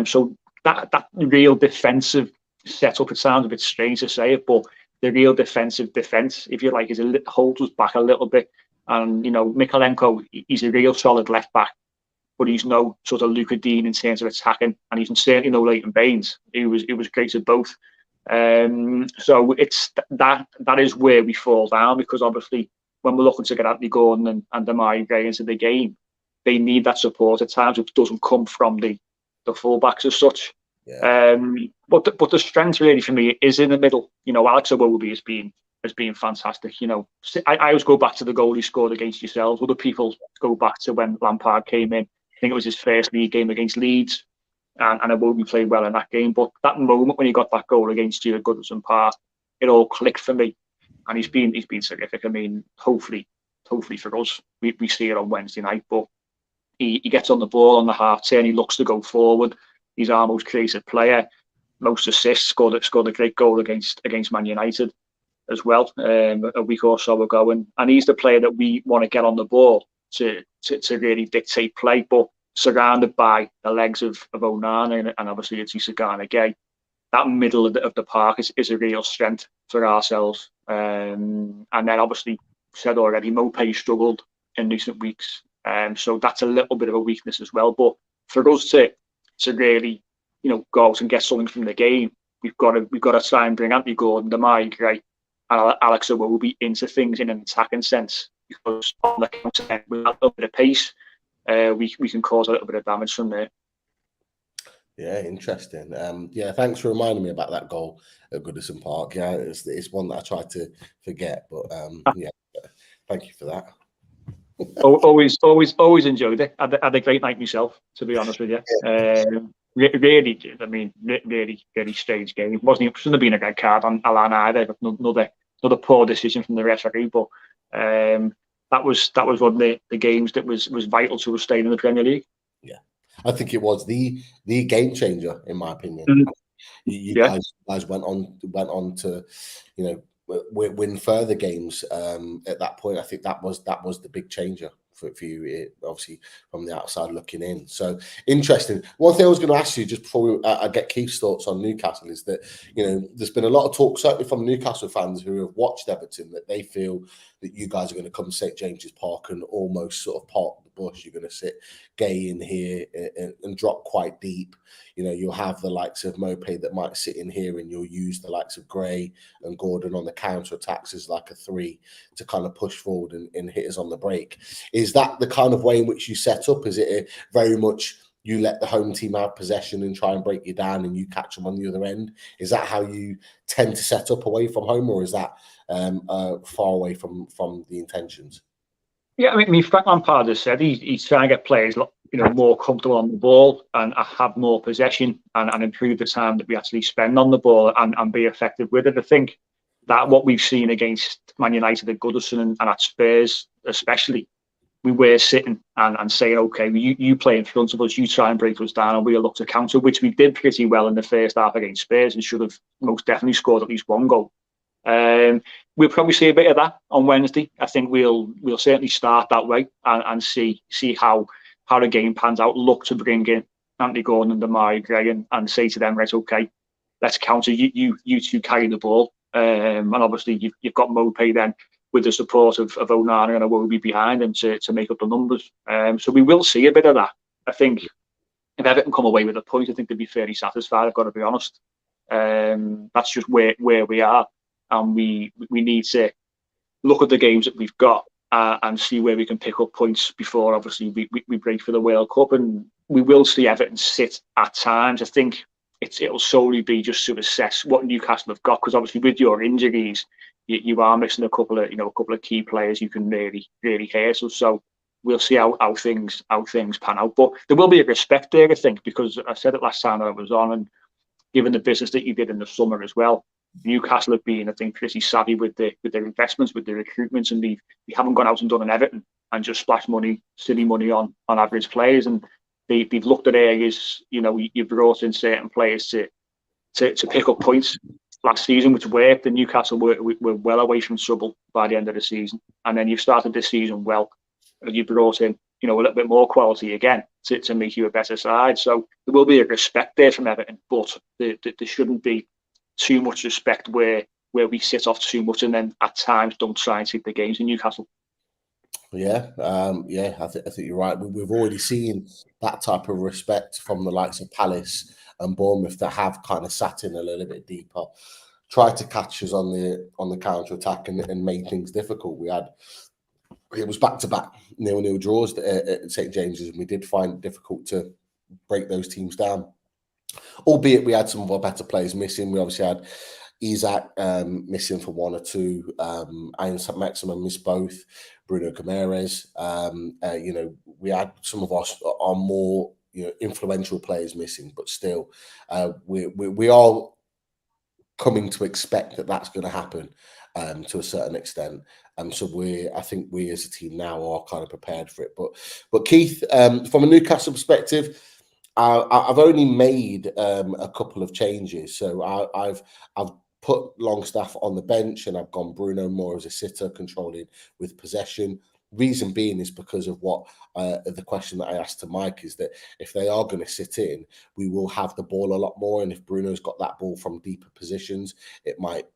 Speaker 3: So that real defensive setup, it sounds a bit strange to say it, but the real defensive defense, if you like, holds us back a little bit. And Mikalenko, he's a real solid left back, but he's no sort of Luca Dean in terms of attacking, and he's certainly no Leighton Baines. He was great at both. So it's that is where we fall down, because obviously when we're looking to get Anthony Gordon and Demarai Gray into the game, they need that support at times, which doesn't come from the fullbacks as such. Yeah. But the strength really for me is in the middle. Alex Iwobi has been fantastic. I always go back to the goal he scored against yourselves. Other people go back to when Lampard came in. I think it was his first league game against Leeds, and Iwobi played well in that game. But that moment when he got that goal against you at Goodison Park, it all clicked for me. And he's been terrific. I mean, hopefully for us, we see it on Wednesday night. But he gets on the ball on the half turn. He looks to go forward. He's our most creative player. Most assists. Scored a great goal against Man United as well a week or so ago. And he's the player that we want to get on the ball to really dictate play, but surrounded by the legs of Onana and obviously Idrissa Gana Gueye. That middle of the park is a real strength for ourselves. And then obviously, said already, Mopé struggled in recent weeks. So that's a little bit of a weakness as well. But for us to really, go out and get something from the game, we've got to try and bring Anthony Gordon, Demarai Gray, and Alex Iwobi into things in an attacking sense. Because on the counter, with a little bit of pace, we can cause a little bit of damage from there.
Speaker 2: Yeah, interesting. Thanks for reminding me about that goal at Goodison Park. Yeah, it's one that I tried to forget, but thank you for that.
Speaker 3: always enjoyed it. I had a great night myself, to be honest with you. Really did. I mean, really, really strange game. It shouldn't have been a red card on Alan either. Another poor decision from the referee, but that was one of the games that was vital to us staying in the Premier League. Yeah,
Speaker 2: I think it was the game changer, in my opinion. You guys went on to, win further games. At that point, I think that was the big changer for you, obviously from the outside looking in. So interesting. One thing I was going to ask you just before I get Keith's thoughts on Newcastle is that there's been a lot of talk, certainly from Newcastle fans who have watched Everton, that they feel that you guys are going to come to St James's Park and almost sort of park the bus. You're going to sit Gueye in here and drop quite deep. You'll have the likes of Mopé that might sit in here, and you'll use the likes of Gray and Gordon on the counter attacks as like a 3 to kind of push forward and hit us on the break. Is that the kind of way in which you set up? Is it very much you let the home team have possession and try and break you down and you catch them on the other end? Is that how you tend to set up away from home, or is that far away from the intentions?
Speaker 3: Yeah, I mean, Frank Lampard has said he's trying to get players more comfortable on the ball and have more possession and improve the time that we actually spend on the ball and be effective with it. I think that what we've seen against Man United at Goodison and at Spurs especially, we were sitting and saying, okay, you play in front of us, you try and break us down, and we'll look to counter, which we did pretty well in the first half against Spurs and should have most definitely scored at least one goal. We'll probably see a bit of that on Wednesday. I think we'll certainly start that way and see how the game pans out. Look to bring in Anthony Gordon and Demarai Gray and say to them, right, okay, let's counter. You two carry the ball, and obviously you've got Mopé then with the support of Onana and Iwobi behind him to make up the numbers. So we will see a bit of that. I think if Everton come away with a point, I think they'd be fairly satisfied. I've got to be honest. That's just where we are. And we need to look at the games that we've got and see where we can pick up points before, obviously, we break for the World Cup. And we will see Everton sit at times. I think it'll solely be just to assess what Newcastle have got, because obviously with your injuries, you are missing a couple of key players you can really hurt us. So we'll see how things pan out. But there will be a respect there, I think, because I said it last time I was on, and given the business that you did in the summer as well, Newcastle have been, I think, pretty savvy with their investments, with their recruitments, and they haven't gone out and done an Everton and just splashed silly money on average players. And they've looked at areas, you brought in certain players to pick up points last season, which worked. And Newcastle were well away from trouble by the end of the season. And then you've started this season well. You brought in, a little bit more quality again to make you a better side. So there will be a respect there from Everton, but there shouldn't be too much respect where we sit off too much and then at times don't try and take the games in Newcastle.
Speaker 2: Yeah, I think you're right. We've already seen that type of respect from the likes of Palace and Bournemouth that have kind of sat in a little bit deeper, tried to catch us on the counter attack and made things difficult. It was back-to-back 0-0 draws at St James's, and we did find it difficult to break those teams down. Albeit we had some of our better players missing. We obviously had Isaac missing for one or two. Ian Maximum missed both. Bruno Gomes. We had some of our more influential players missing, but still, we are coming to expect that that's going to happen to a certain extent. So I think we as a team now are kind of prepared for it. But Keith, from a Newcastle perspective, I've only made a couple of changes. So I've put Longstaff on the bench and I've gone Bruno more as a sitter, controlling with possession. Reason being is because of what the question that I asked to Mike is that if they are going to sit in, we will have the ball a lot more. And if Bruno's got that ball from deeper positions, it might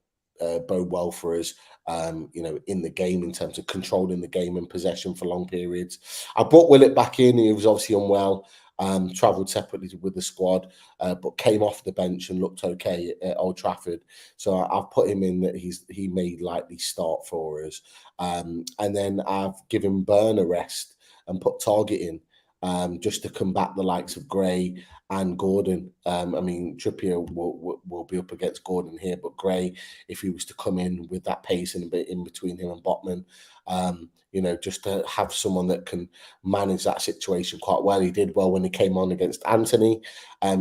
Speaker 2: bode well for us, in the game in terms of controlling the game and possession for long periods. I brought Willett back in. He was obviously unwell. Travelled separately with the squad, but came off the bench and looked okay at Old Trafford. So I've put him in that he may likely start for us. And then I've given Burn a rest and put Target in just to combat the likes of Gray and Gordon. Trippier will be up against Gordon here, but Gray, if he was to come in with that pace and a bit in between him and Botman, just to have someone that can manage that situation quite well. He did well when he came on against Anthony.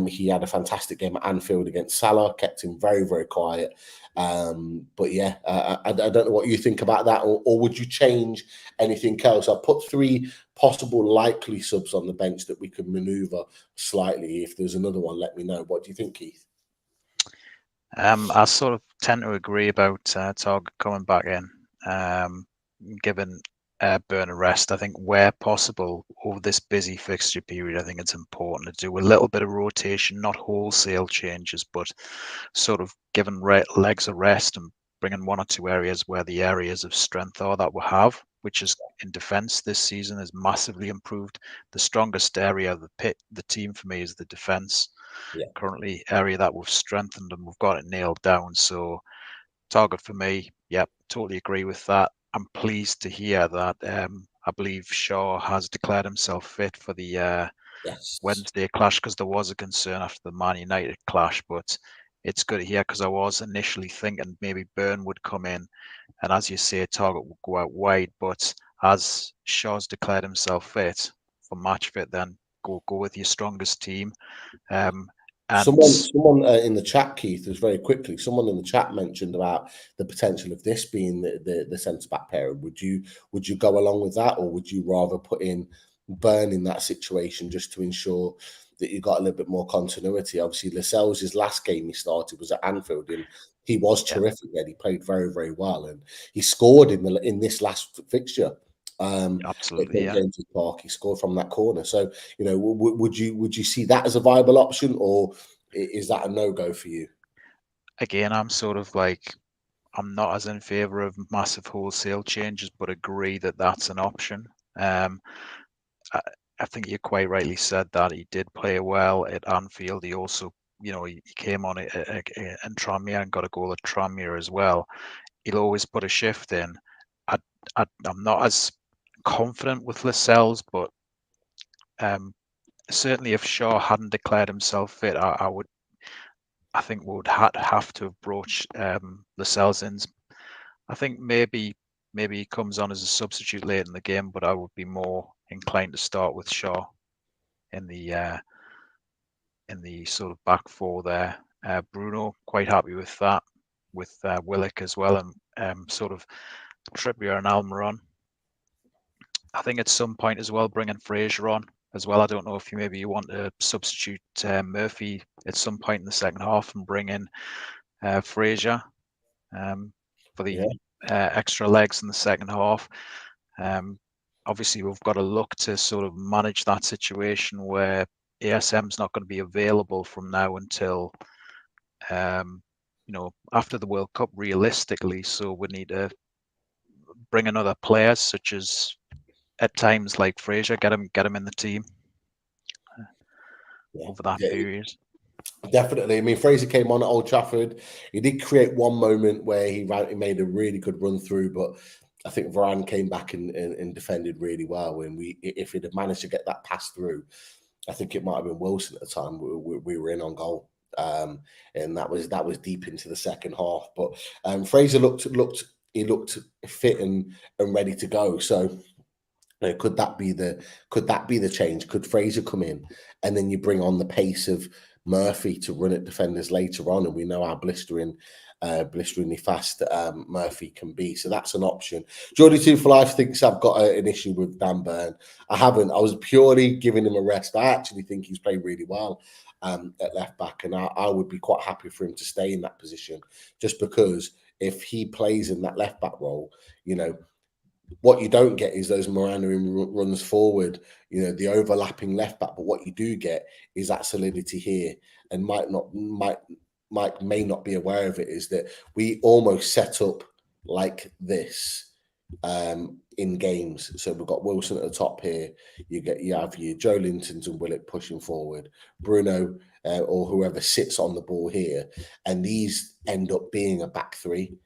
Speaker 2: He had a fantastic game at Anfield against Salah, kept him very, very quiet. I don't know what you think about that, or would you change anything else? I've put 3 possible likely subs on the bench that we could manoeuvre slightly. If there's another one, let me know. What do you think, Keith?
Speaker 4: I sort of tend to agree about Target coming back in, given Burn a rest. I think where possible over this busy fixture period, I think it's important to do a little bit of rotation, not wholesale changes, but sort of giving legs a rest and bringing 1 or 2 areas where the areas of strength are that we have, which is in defence this season is massively improved. The strongest area of the team for me is the defence.
Speaker 2: Yeah.
Speaker 4: Currently area that we've strengthened and we've got it nailed down. So Target for me, yep, totally agree with that. I'm pleased to hear that I believe Shaw has declared himself fit for the Wednesday clash, because there was a concern after the Man United clash, but it's good to hear, because I was initially thinking maybe Burn would come in and, as you say, Target would go out wide, but as Shaw's declared himself fit for match fit, then go with your strongest team. And
Speaker 2: someone in the chat, Keith, was very quickly. Someone in the chat mentioned about the potential of this being the centre back pair. Would you go along with that, or would you rather put in Burn in that situation just to ensure that you got a little bit more continuity? Obviously, Lascelles' last game he started was at Anfield, and he was terrific. Then he played very, very well, and he scored in this last fixture.
Speaker 4: Absolutely,
Speaker 2: at James's Park, he scored from that corner. So, would you see that as a viable option, or is that a no-go for you?
Speaker 4: Again, I'm sort of like, I'm not as in favour of massive wholesale changes, but agree that that's an option. I think you quite rightly said that he did play well at Anfield. He also, he came on in Tranmere and got a goal at Tranmere as well. He'll always put a shift in. I'm not as confident with Lascelles, but certainly if Shaw hadn't declared himself fit, I think we would have to have broached Lascelles in. I think maybe he comes on as a substitute late in the game, but I would be more inclined to start with Shaw in the sort of back 4 there. Bruno, quite happy with that. with Willock as well, and sort of Trippier and Almiron. I think at some point as well, bringing Fraser on as well. I don't know if you want to substitute Murphy at some point in the second half and bring in Fraser for the extra legs in the second half. Obviously, we've got to look to sort of manage that situation where ASM's not going to be available from now until after the World Cup, realistically. So we need to bring in other players, such as at times like Fraser, get him in the team over that period.
Speaker 2: Definitely. I mean, Fraser came on at Old Trafford. He did create one moment where he made a really good run through, but I think Varane came back and defended really well. And if he'd have managed to get that pass through, I think it might have been Wilson at the time. We were in on goal, and that was deep into the second half. But Fraser looked fit and ready to go. So could that be the change? Could Fraser come in and then you bring on the pace of Murphy to run at defenders later on, and we know how blisteringly fast Murphy can be, so that's an option. Jordy 2 for Life thinks I've got an issue with Dan Burn. I haven't. I was purely giving him a rest. I actually think he's played really well at left back, and I would be quite happy for him to stay in that position, just because if he plays in that left back role, what you don't get is those Morano runs forward, the overlapping left back. But what you do get is that solidity here, and Mike may not be aware of it, is that we almost set up like this in games. So we've got Wilson at the top here. You have your Joe Lintons and Willock pushing forward, Bruno or whoever sits on the ball here, and these end up being a back three.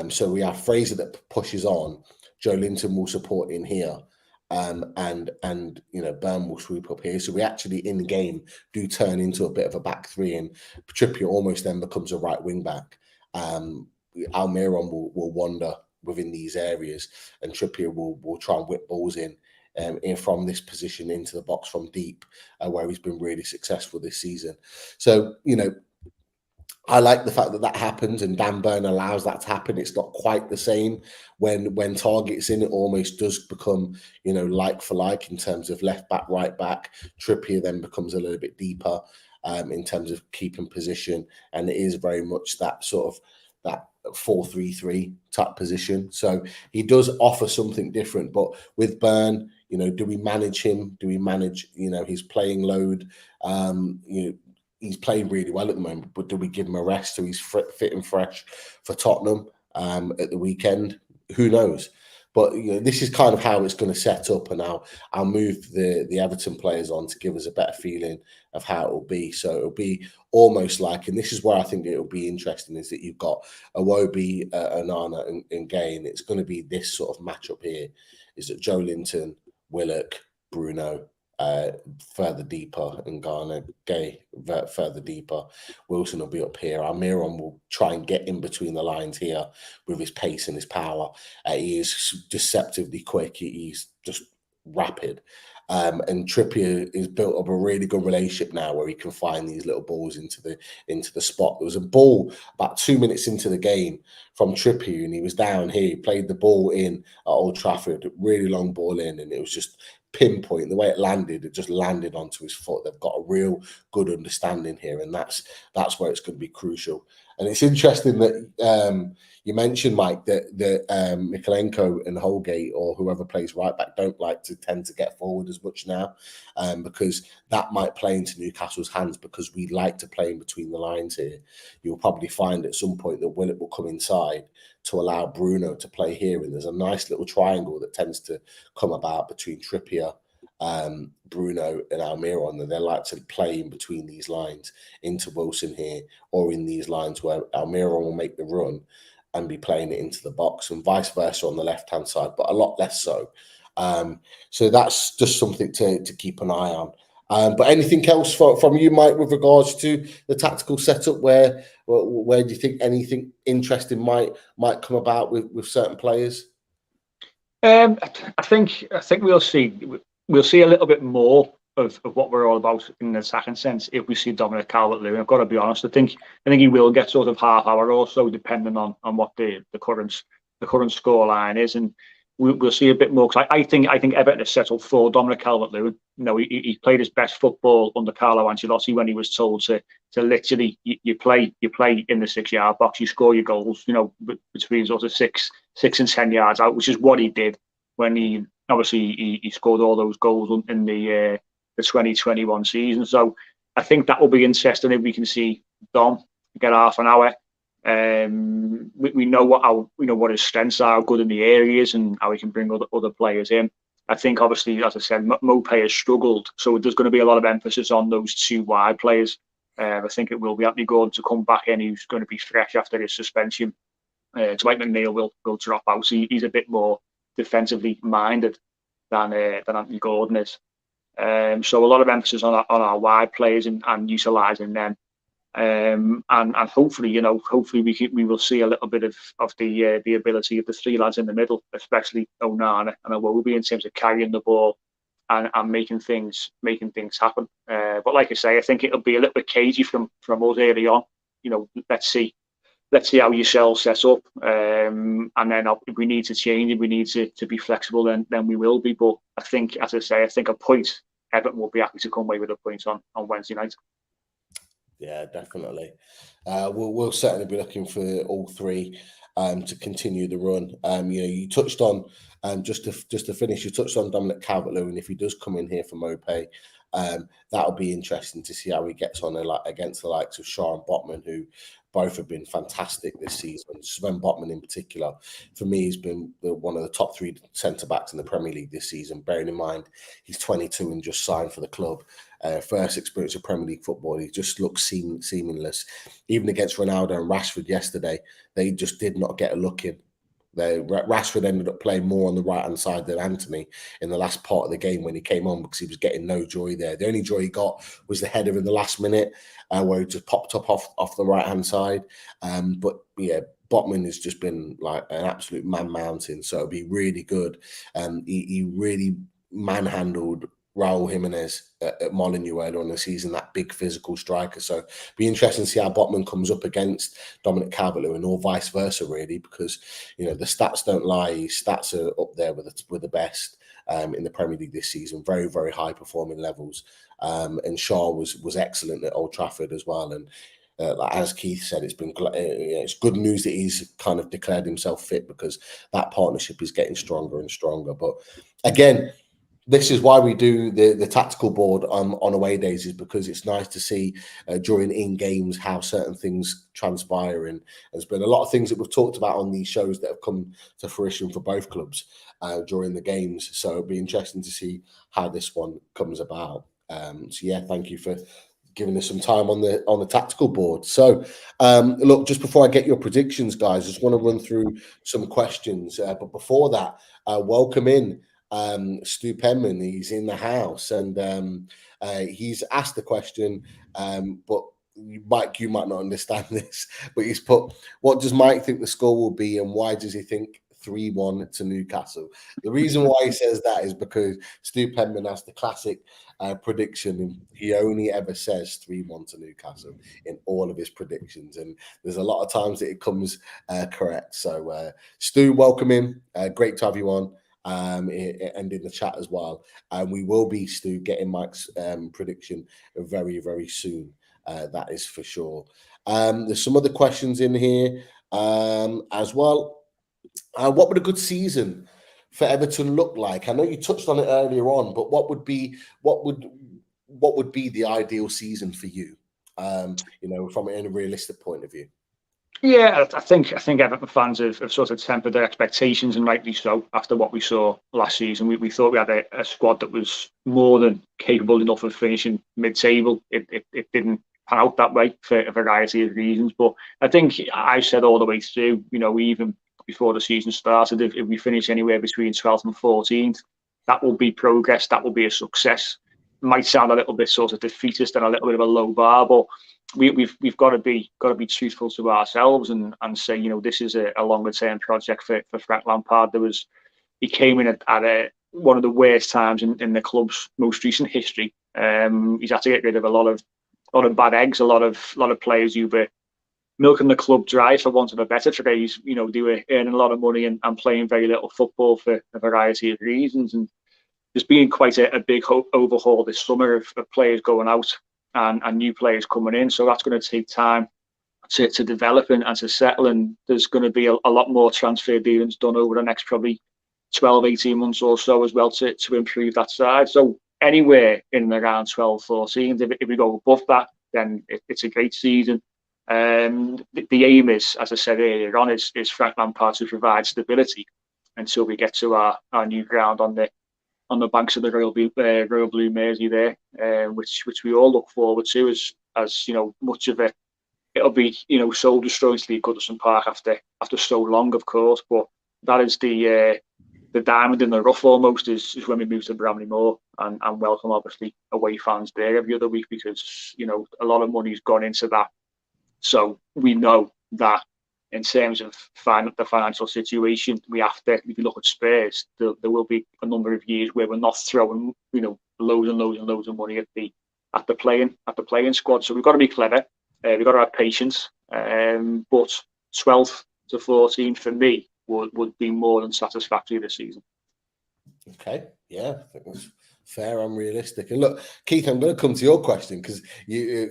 Speaker 2: So we have Fraser that pushes on. Joe Linton will support in here, and Burn will sweep up here. So we actually in the game do turn into a bit of a back three, and Trippier almost then becomes a right wing back. Almiron will wander within these areas, and Trippier will try and whip balls in from this position into the box from deep, where he's been really successful this season. So I like the fact that happens, and Dan Burn allows that to happen. It's not quite the same when Target's in. It almost does become, like for like in terms of left back, right back. Trippier then becomes a little bit deeper in terms of keeping position, and it is very much that sort of that 4-3-3 type position. So he does offer something different. But with Burn, do we manage him? Do we manage his playing load? He's playing really well at the moment, but do we give him a rest so he's fit and fresh for Tottenham at the weekend? Who knows? But this is kind of how it's going to set up, and I'll move the Everton players on to give us a better feeling of how it will be. So it'll be almost like, and this is where I think it will be interesting, is that you've got Iwobi, Onana, and Gay, and it's going to be this sort of matchup here. Is that Joe Linton, Willock, Bruno, further deeper, and Garner, Gay further deeper. Wilson will be up here. Almiron will try and get in between the lines here with his pace and his power. He is deceptively quick. He's just rapid. And Trippier has built up a really good relationship now where he can find these little balls into the spot. There was a ball about 2 minutes into the game from Trippier, and he was down here. He played the ball in at Old Trafford, really long ball in, and it was just pinpoint. The way it just landed onto his foot. They've got a real good understanding here, and that's where it's going to be crucial. And it's interesting that you mentioned, Mike, that Mikalenko and Holgate or whoever plays right back don't like to tend to get forward as much now, because that might play into Newcastle's hands, because we like to play in between the lines here. You'll probably find at some point that Willock will come inside to allow Bruno to play here, and there's a nice little triangle that tends to come about between Trippier, Bruno and Almiron, and they like to play in between these lines into Wilson here, or in these lines where Almiron will make the run and be playing it into the box, and vice versa on the left-hand side, but a lot less so. So that's just something to keep an eye on. But anything else from you, Mike, with regards to the tactical setup? Where do you think anything interesting might come about with certain players?
Speaker 3: I think we'll see a little bit more of what we're all about in the attacking sense if we see Dominic Calvert-Lewin. I've got to be honest. I think he will get sort of half hour or so, depending on what the current score line is, and we'll see a bit more. Because I think Everton is settled for Dominic Calvert-Lewin. You know, he played his best football under Carlo Ancelotti when he was told to literally you play in the 6-yard box, you score your goals. You know, between sort of 6 and 10 yards out, which is what he did when he scored all those goals in the 2021 season. So I think that will be interesting if we can see Dom get half an hour. We know what his strengths are, how good in the areas, and how he can bring other players in. I think obviously, as I said, Mopé has struggled, so there's going to be a lot of emphasis on those 2 wide players. I think it will be Anthony Gordon to come back in, who's going to be fresh after his suspension. Dwight McNeil will drop out, so he's a bit more defensively minded than Anthony Gordon is. So a lot of emphasis on our wide players and utilising them, and hopefully we will see a little bit of the ability of the 3 lads in the middle, especially Onana and Iwobi, in terms of carrying the ball and making things happen. But like I say, I think it'll be a little bit cagey from us early on. You know, let's see how yourselves set up, and then if we need to change, if we need to be flexible, then we will be. But I think, as I say, a point, Everton will be happy to come away with a point on Wednesday night.
Speaker 2: Yeah, definitely. We'll certainly be looking for all 3 to continue the run. You touched on just to finish. You touched on Dominic Calvert-Lewin. If he does come in here for Mopé, that'll be interesting to see how he gets on against the likes of Shaw and Botman, who both have been fantastic this season. Sven Botman in particular, for me, has been one of the top 3 centre-backs in the Premier League this season, bearing in mind he's 22 and just signed for the club. First experience of Premier League football. He just looks seamless. Even against Ronaldo and Rashford yesterday, they just did not get a look in. Rashford ended up playing more on the right-hand side than Anthony in the last part of the game when he came on, because he was getting no joy there. The only joy he got was the header in the last minute where he just popped up off the right-hand side. But yeah, Botman has just been like an absolute man-mountain, so it'll be really good. He really manhandled Raul Jimenez at Molineux earlier on the season, that big physical striker. So be interesting to see how Botman comes up against Dominic Calvert-Lewin, or vice versa, really, because the stats don't lie. His stats are up there with the best in the Premier League this season. Very, very high performing levels. And Shaw was excellent at Old Trafford as well. And as Keith said, it's good news that he's kind of declared himself fit, because that partnership is getting stronger and stronger. But again, this is why we do the tactical board on away days, is because it's nice to see during in games how certain things transpire. And there's been a lot of things that we've talked about on these shows that have come to fruition for both clubs during the games. So it'll be interesting to see how this one comes about. So yeah, thank you for giving us some time on the tactical board. So look, just before I get your predictions, guys, I just want to run through some questions. But before that, welcome in Stu Penman. He's in the house, and he's asked the question, but Mike, you might not understand this, but he's put, what does Mike think the score will be, and why does he think 3-1 to Newcastle? The reason why he says that is because Stu Penman has the classic prediction, and he only ever says 3-1 to Newcastle in all of his predictions, and there's a lot of times that it comes correct. So Stu, welcome in. Great to have you on. And in the chat as well. And we will be, Stu, getting Mike's prediction very, very soon. That is for sure. There's some other questions in here as well. What would a good season for Everton look like? I know you touched on it earlier on, but what would be the ideal season for you? From a realistic point of view.
Speaker 3: Yeah, I think Everton fans have sort of tempered their expectations, and rightly so, after what we saw last season. We thought we had a squad that was more than capable enough of finishing mid-table. It didn't pan out that way for a variety of reasons. But I think I said all the way through, even before the season started, if we finish anywhere between 12th and 14th, that will be progress. That will be a success. It might sound a little bit sort of defeatist and a little bit of a low bar, but we've got to be truthful to ourselves and say, this is a longer term project for Frank Lampard. He came in at one of the worst times in the club's most recent history, He's had to get rid of a lot of bad eggs, a lot of players who were milking the club dry, for want of a better phrase. You know, they were earning a lot of money and playing very little football for a variety of reasons. And there's been quite a big overhaul this summer of players going out and new players coming in. So that's going to take time to develop and to settle. And there's going to be a lot more transfer dealings done over the next probably 12, 18 months or so as well to improve that side. So anywhere in and around 12, 14, if we go above that, then it's a great season. The aim is, as I said earlier on, is Frank Lampard to provide stability until we get to our new ground on the banks of the Royal Blue Mersey there, which we all look forward to as you know, much of it. It'll be, you know, soul destroying to leave Goodison Park after so long, of course, but that is the diamond in the rough almost is when we move to Bramley Moor and welcome obviously away fans there every other week, because you know a lot of money's gone into that. So we know that in terms of the financial situation, we have to, if you look at Spurs, there will be a number of years where we're not throwing, you know, loads and loads and loads of money at the playing squad. So we've got to be clever. We've got to have patience. But 12th to 14th for me would be more than satisfactory this season.
Speaker 2: Okay, yeah, I think that's fair and realistic. And look, Keith, I'm going to come to your question because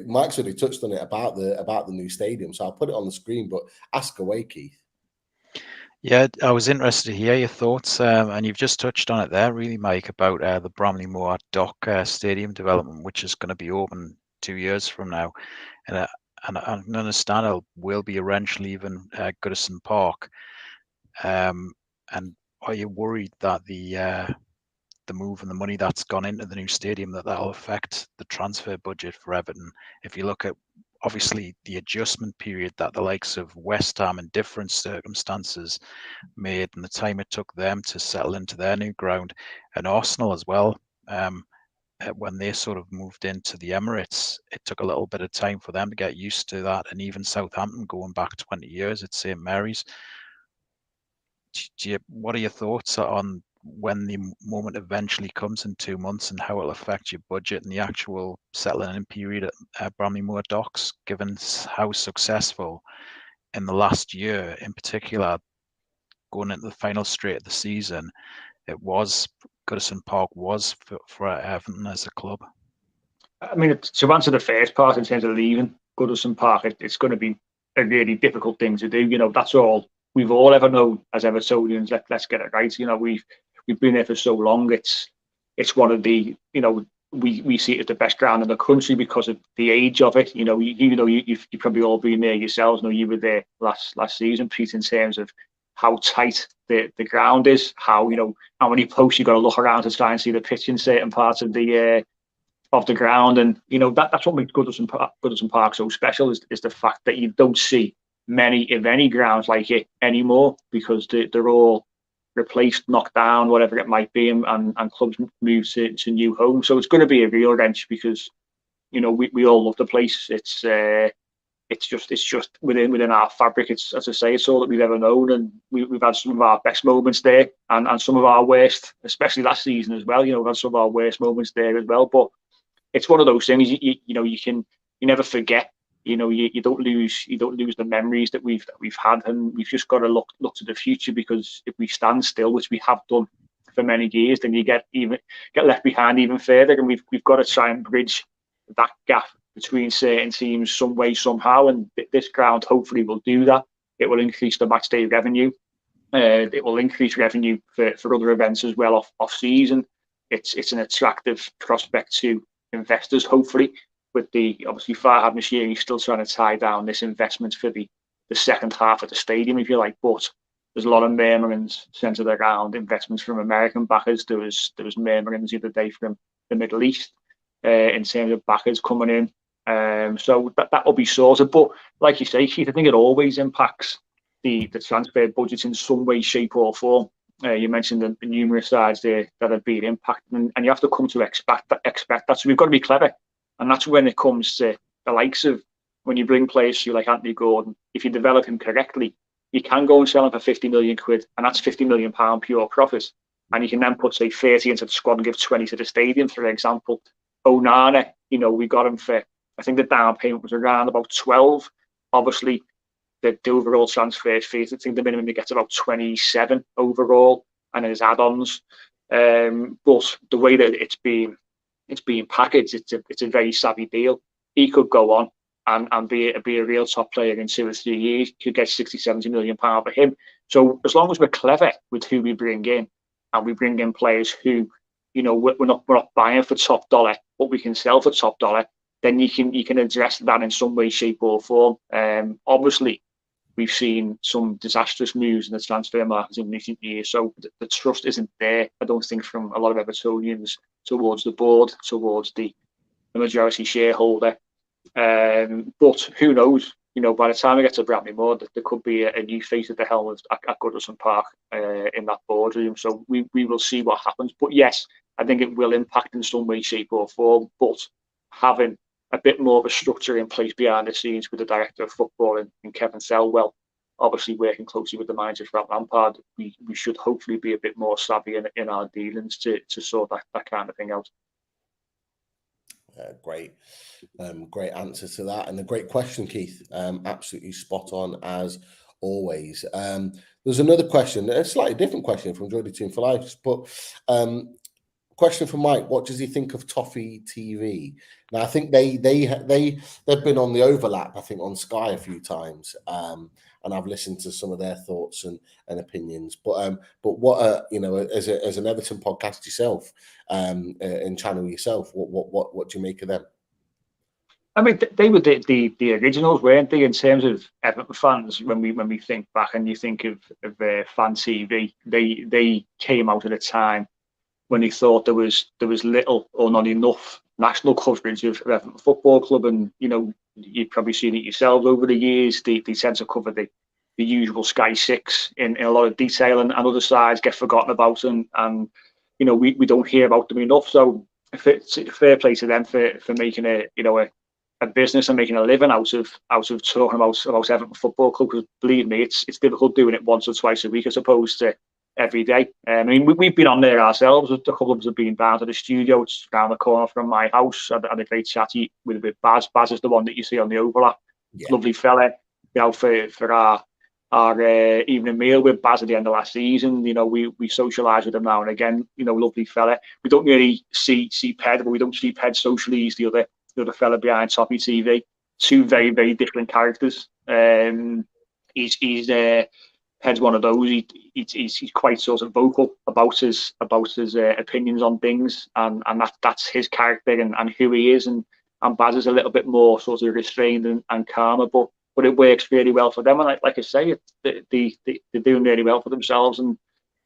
Speaker 2: Mike's already touched on it about the new stadium, so I'll put it on the screen. But ask away, Keith.
Speaker 4: Yeah, I was interested to hear your thoughts, and you've just touched on it there, really, Mike, about the Bramley Moor Dock Stadium development, which is going to be open 2 years from now, and I understand it will be eventually even Goodison Park. And are you worried that the move and the money that's gone into the new stadium that'll affect the transfer budget for Everton? If you look at obviously the adjustment period that the likes of West Ham in different circumstances made, and the time it took them to settle into their new ground, and Arsenal as well, when they sort of moved into the Emirates, it took a little bit of time for them to get used to that, and even Southampton going back 20 years at St Mary's. What are your thoughts on when the moment eventually comes in 2 months and how it'll affect your budget and the actual settling in period at Bramley Moor Docks, given how successful in the last year, in particular, going into the final straight of the season, Goodison Park was for Everton as a club?
Speaker 3: I mean, to answer the first part in terms of leaving Goodison Park, it's going to be a really difficult thing to do. You know, that's all we've all ever known as Evertonians. Let's get it right. You know, we've been there for so long. It's one of the, you know, we see it as the best ground in the country because of the age of it. You know, you've probably all been there yourselves. You know, you were there last season, Pete, in terms of how tight the ground is, how many posts you've got to look around to try and see the pitch in certain parts of the ground. And you know, that's what makes Goodison Park so special is the fact that you don't see many, if any, grounds like it anymore, because they're all replaced, knocked down, whatever it might be, and clubs move to new homes. So it's going to be a real wrench because, you know, we all love the place. It's just within our fabric. It's, as I say, it's all that we've ever known, and we've had some of our best moments there, and some of our worst, especially last season as well. You know, we've had some of our worst moments there as well. But it's one of those things. You never forget. You know, you don't lose the memories that we've had, and we've just got to look to the future, because if we stand still, which we have done for many years, then you get left behind even further, and we've got to try and bridge that gap between certain teams some way, somehow, and this ground hopefully will do that. It will increase the match day revenue. It will increase revenue for other events as well off season. It's an attractive prospect to investors, hopefully, with the obviously Farhad Moshiri still trying to tie down this investment for the second half of the stadium, if you like. But there's a lot of murmurings centered around investments from American backers. There was murmurings the other day from the Middle East in terms of backers coming in. So that will be sorted. But like you say, Keith, I think it always impacts the transfer budget in some way, shape or form. You mentioned the numerous sides there that have been impacted, and you have to come to expect that. So we've got to be clever. And that's when it comes to the likes of when you bring players to you like Anthony Gordon. If you develop him correctly, you can go and sell him for 50 million quid, and that's £50 million pure profit. And you can then put, say, 30 into the squad and give 20 to the stadium, for example. Onana, we got him for, I think the down payment was around about 12. Obviously, the overall transfer fees, I think the minimum he gets about 27 overall, and his add-ons. But the way that it's being packaged, it's a very savvy deal. He could go on and be a real top player in 2 or 3 years. Could get 60-70 million pounds for him. So as long as we're clever with who we bring in, and we bring in players who, we're not buying for top dollar, but we can sell for top dollar, then you can address that in some way, shape, or form. Obviously, we've seen some disastrous moves in the transfer market in recent years, so the trust isn't there, I don't think, from a lot of Evertonians towards the board, towards the majority shareholder. But who knows? By the time we get to Bramley Moore, there could be a new face at the helm at Goodison Park in that boardroom. So we will see what happens. But yes, I think it will impact in some way, shape, or form. But having a bit more of a structure in place behind the scenes with the director of football and Kevin Selwell, obviously working closely with the manager Frank Lampard, we should hopefully be a bit more savvy in our dealings to sort that kind of thing out.
Speaker 2: Great answer to that, and a great question, Keith. Absolutely spot on as always. There's another question, a slightly different question from Jordy Team for Life, but question from Mike: what does he think of Toffee TV? Now, I think they've been on the overlap, I think, on Sky a few times, and I've listened to some of their thoughts and opinions. But what as an Everton podcast yourself, and channel yourself, what do you make of them?
Speaker 3: I mean, they were the originals, weren't they? In terms of Everton fans, when we think back and you think of Fan TV, they came out at a time when they thought there was little or not enough national coverage of Everton Football Club, and you've probably seen it yourselves over the years. They tend to cover the usual Sky 6 in a lot of detail, and other sides get forgotten about, and we don't hear about them enough. So it's fair play to them for making a business and making a living out of talking about Everton Football Club. Because believe me, it's difficult doing it once or twice a week as opposed to every day. I mean, we've been on there ourselves. A couple of us have been down to the studio. It's around the corner from my house. I had a great chatty with Baz. Baz is the one that you see on the overlap. Yeah. Lovely fella. For our evening meal with Baz at the end of last season, we socialise with him now and again. Lovely fella. We don't really see Ped, but we don't see Ped socially. He's the other fella behind Toffee TV. Two very, very different characters. He's Ped's one of those. He's quite sort of vocal about his opinions on things, and that's his character and who he is. And Baz is a little bit more sort of restrained and calmer, but it works really well for them. And like I say, they're doing really well for themselves, and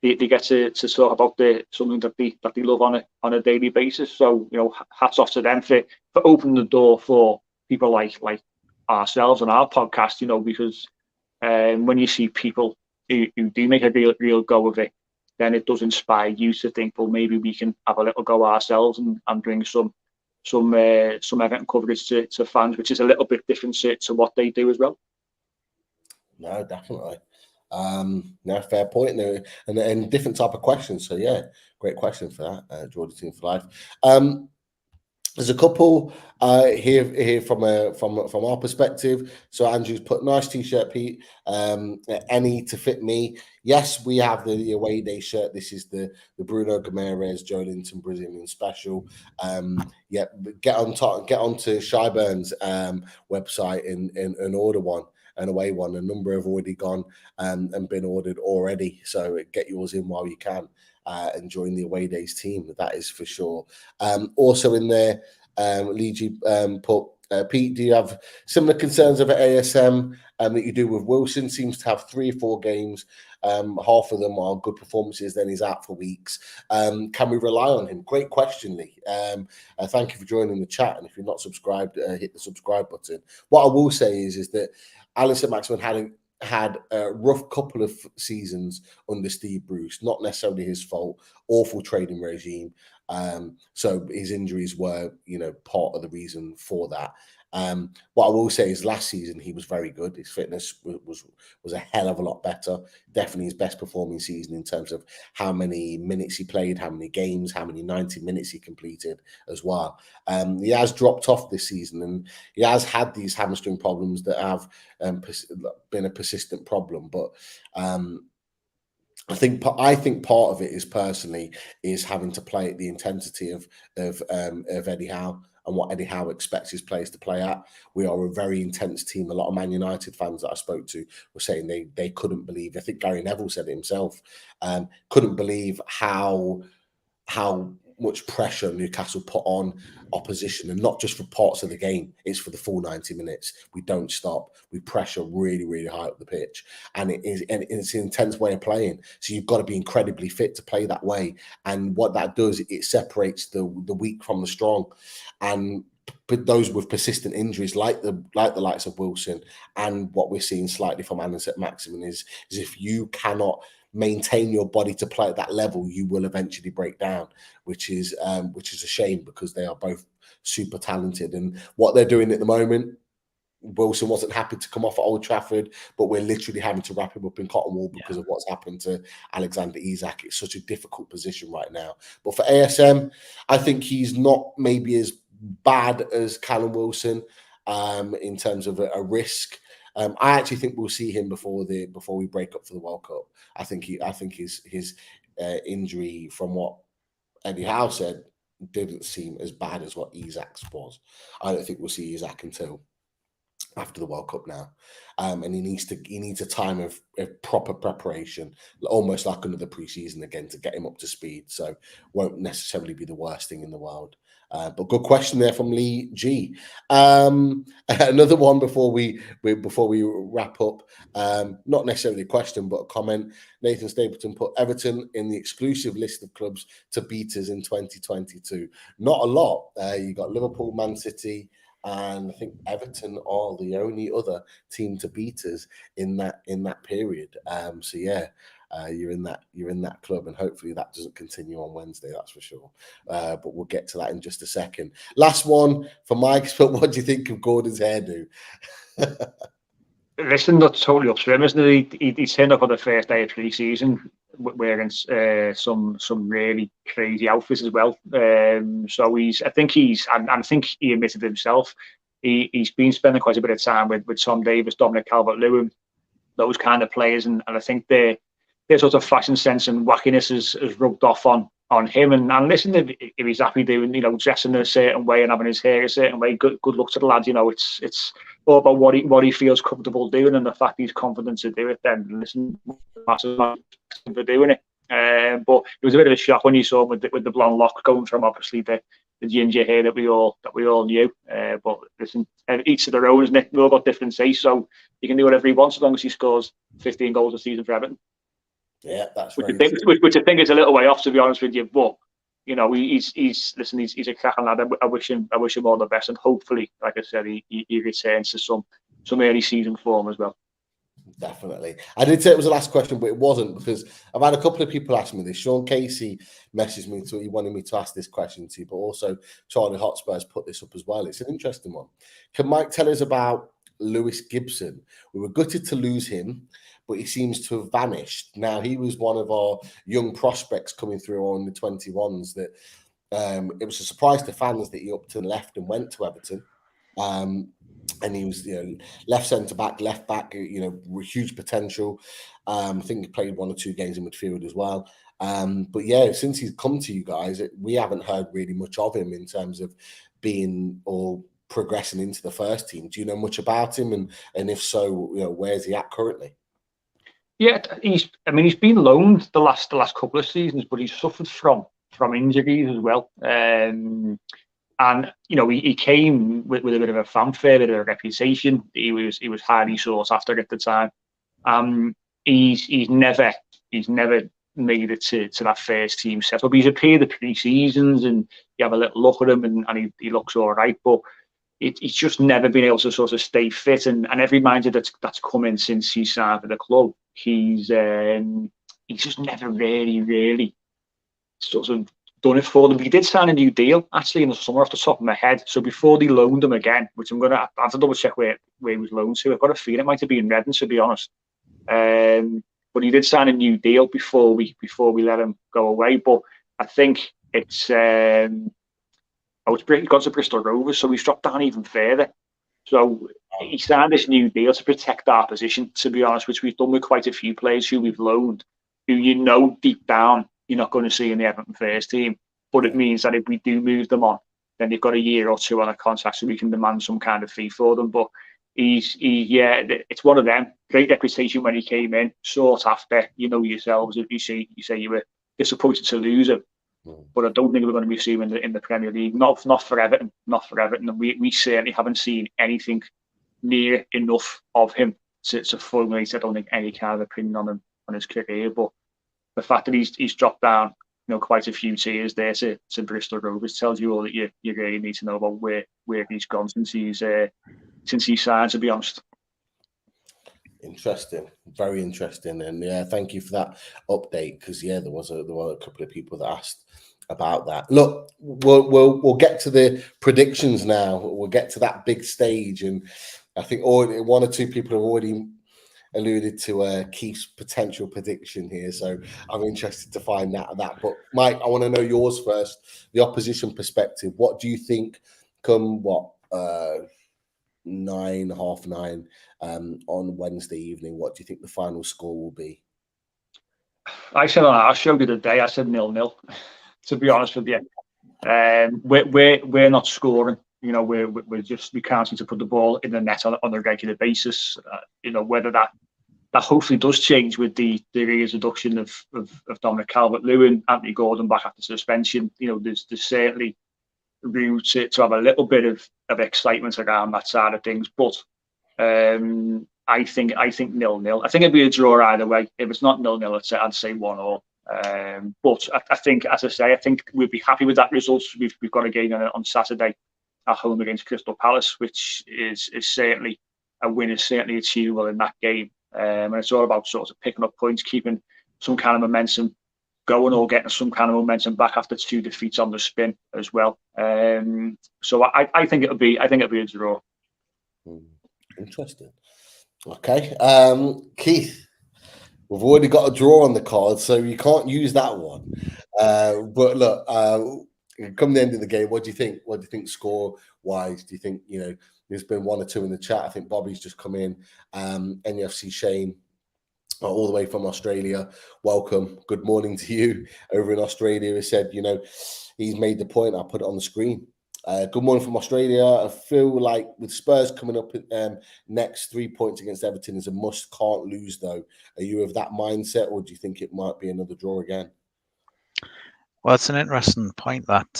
Speaker 3: they get to talk about something that they love on a daily basis. So hats off to them for opening the door for people like ourselves and our podcast. Because when you see people who do make a real go of it, then it does inspire you to think, well, maybe we can have a little go ourselves and bring some Everton coverage to fans, which is a little bit different to what they do as well. No,
Speaker 2: definitely. Fair point. And different type of questions. So yeah, great question for that, Jordan Team for Life. There's a couple here from our perspective. So Andrew's put, nice t-shirt, Pete. Any to fit me? Yes, we have the away day shirt. This is the Bruno Gomes, Joe Linton Brazilian special. Get onto Shyburn's website and order one. An away one. A number have already gone and been ordered already. So get yours in while you can. And join the away days team. That is for sure. Also in there, Luigi put, Pete, do you have similar concerns over ASM that you do with Wilson? Seems to have 3 or 4 games. Half of them are good performances, then he's out for weeks. Can we rely on him? Great question, Lee. Thank you for joining the chat. And if you're not subscribed, hit the subscribe button. What I will say is that Alistair Maxman had a rough couple of seasons under Steve Bruce, not necessarily his fault, awful trading regime. So his injuries were, part of the reason for that. What I will say is last season he was very good. His fitness was a hell of a lot better. Definitely his best performing season in terms of how many minutes he played, how many games, how many 90 minutes he completed as well. He has dropped off this season, and he has had these hamstring problems that have been a persistent problem. But I think part of it is having to play at the intensity of Eddie Howe and what Eddie Howe expects his players to play at. We are a very intense team. A lot of Man United fans that I spoke to were saying they couldn't believe. I think Gary Neville said it himself. Couldn't believe how much pressure Newcastle put on opposition, and not just for parts of the game, it's for the full 90 minutes. We don't stop. We pressure really, really high up the pitch, and it's an intense way of playing. So you've got to be incredibly fit to play that way. And what that does, it separates the weak from the strong. And but those with persistent injuries, like the likes of Wilson, and what we're seeing slightly from Anisette Maximin is if you cannot maintain your body to play at that level, you will eventually break down, which is a shame, because they are both super talented. And what they're doing at the moment, Wilson wasn't happy to come off at Old Trafford, but we're literally having to wrap him up in cotton wool because of what's happened to Alexander Isak. It's such a difficult position right now. But for ASM, I think he's not maybe as bad as Callum Wilson in terms of a risk. I actually think we'll see him before we break up for the World Cup. I think his injury, from what Eddie Howe said, didn't seem as bad as what Isak's was. I don't think we'll see Isak until after the World Cup now, and he needs a time of proper preparation, almost like another pre-season again, to get him up to speed. So won't necessarily be the worst thing in the world. But good question there from Lee G. Another one before we wrap up. Not necessarily a question, but a comment. Nathan Stapleton put Everton in the exclusive list of clubs to beat us in 2022. Not a lot. You got Liverpool, Man City, and I think Everton are the only other team to beat us in that period. So yeah. You're in that club, and hopefully that doesn't continue on Wednesday. That's for sure. But we'll get to that in just a second. Last one for Mike. But what do you think of Gordon's hairdo?
Speaker 3: Listen, that's totally up to him, isn't it? He turned up on the first day of pre-season wearing some really crazy outfits as well. So I think he admitted himself. He's been spending quite a bit of time with Tom Davies, Dominic Calvert-Lewin, those kind of players, and I think their sort of fashion sense and wackiness has rubbed off on him. And listen, if he's happy doing, dressing a certain way and having his hair a certain way, good luck to the lad. It's all about what he feels comfortable doing, and the fact he's confident to do it. Then listen, massive for doing it. But it was a bit of a shock when you saw him with the blonde lock going from obviously the ginger hair that we all knew. But listen, each to their own, isn't it? We all got different tastes, so he can do whatever he wants as long as he scores 15 goals a season for Everton.
Speaker 2: Yeah, that's
Speaker 3: which I think is a little way off, to be honest with you. But he's a cracking lad. I wish him all the best, and hopefully, like I said, he returns to some early season form as well.
Speaker 2: Definitely. I did say it was the last question, but it wasn't, because I've had a couple of people ask me this. Sean Casey messaged me he wanted me to ask this question to you, but also Charlie Hotspur has put this up as well. It's an interesting one. Can Mike tell us about Lewis Gibson? We were gutted to lose him, but he seems to have vanished. Now, he was one of our young prospects coming through on the 21s that it was a surprise to fans that he upped and left and went to Everton. And he was, left centre back, left back, huge potential. I think he played 1 or 2 games in midfield as well. But yeah, since he's come to you guys, we haven't heard really much of him in terms of being or progressing into the first team. Do you know much about him? And if so, where's he at currently?
Speaker 3: Yeah, he's been loaned the last couple of seasons, but he's suffered from injuries as well. And he came with a bit of a fanfare, a bit of a reputation. He was highly sought after at the time. He's never made it to that first team setup. He's appeared at pre-seasons, and you have a little look at him, and he looks all right. But he's just never been able to sort of stay fit. And every manager that's come in since he signed for the club, he's just never really sort of done it for them. He did sign a new deal actually in the summer off the top of my head. So before they loaned him again, which I have to double check where he was loaned to. I've got a feeling it might have been Redden, to be honest. But he did sign a new deal before we let him go away. But I think it's he got to Bristol Rovers, so he's dropped down even further. So he signed this new deal to protect our position, to be honest, which we've done with quite a few players who we've loaned, who deep down you're not going to see in the Everton first team. But it means that if we do move them on, then they've got a year or two on a contract, so we can demand some kind of fee for them. But it's one of them. Great reputation when he came in. Sought after, yourselves. If you say you were disappointed to lose him, but I don't think we're going to be seeing him in the Premier League. Not for Everton. Not for Everton. And we certainly haven't seen anything near enough of him to formulate, I don't think, any kind of opinion on him on his career. But the fact that he's dropped down, quite a few tiers there to Bristol Rovers tells you all that you really need to know about where he's gone since he signed, to be honest.
Speaker 2: Interesting, very interesting, and yeah, thank you for that update, because there were a couple of people that asked about that. Look, we'll get to the predictions now. We'll get to that big stage, and I think one or two people have already alluded to Keith's potential prediction here, so I'm interested to find that. But Mike, I want to know yours first. The opposition perspective. What do you think? Come 9:30 on Wednesday evening, what do you think the final score will be?
Speaker 3: I said on our show the other day, I said 0-0. To be honest with you, we're not scoring. We can't seem to put the ball in the net on a regular basis. Whether that hopefully does change with the reintroduction of Dominic Calvert-Lewin, Anthony Gordon back after suspension. There's certainly room to have a little bit of excitement around that side of things, but I think 0-0. I think it'd be a draw either way. If it's not 0-0, I'd say 1-1. But I think, as I say, I think we'd be happy with that result. We've got a game on Saturday at home against Crystal Palace, which is certainly a win, is certainly achievable in that game. And it's all about sort of picking up points, keeping some kind of momentum going, or getting some kind of momentum back after 2 defeats on the spin as well. So I think it'll be a draw.
Speaker 2: Interesting. Okay, Keith, we've already got a draw on the card, so you can't use that one. But look, come the end of the game, what do you think? What do you think score wise? Do you think there's been 1 or 2 in the chat? I think Bobby's just come in. NUFC Shane, all the way from Australia. Welcome. Good morning to you over in Australia. He said, he's made the point. I'll put it on the screen. Good morning from Australia. I feel like with Spurs coming up next, 3 points against Everton is a must. Can't lose, though. Are you of that mindset, or do you think it might be another draw again?
Speaker 4: Well, it's an interesting point that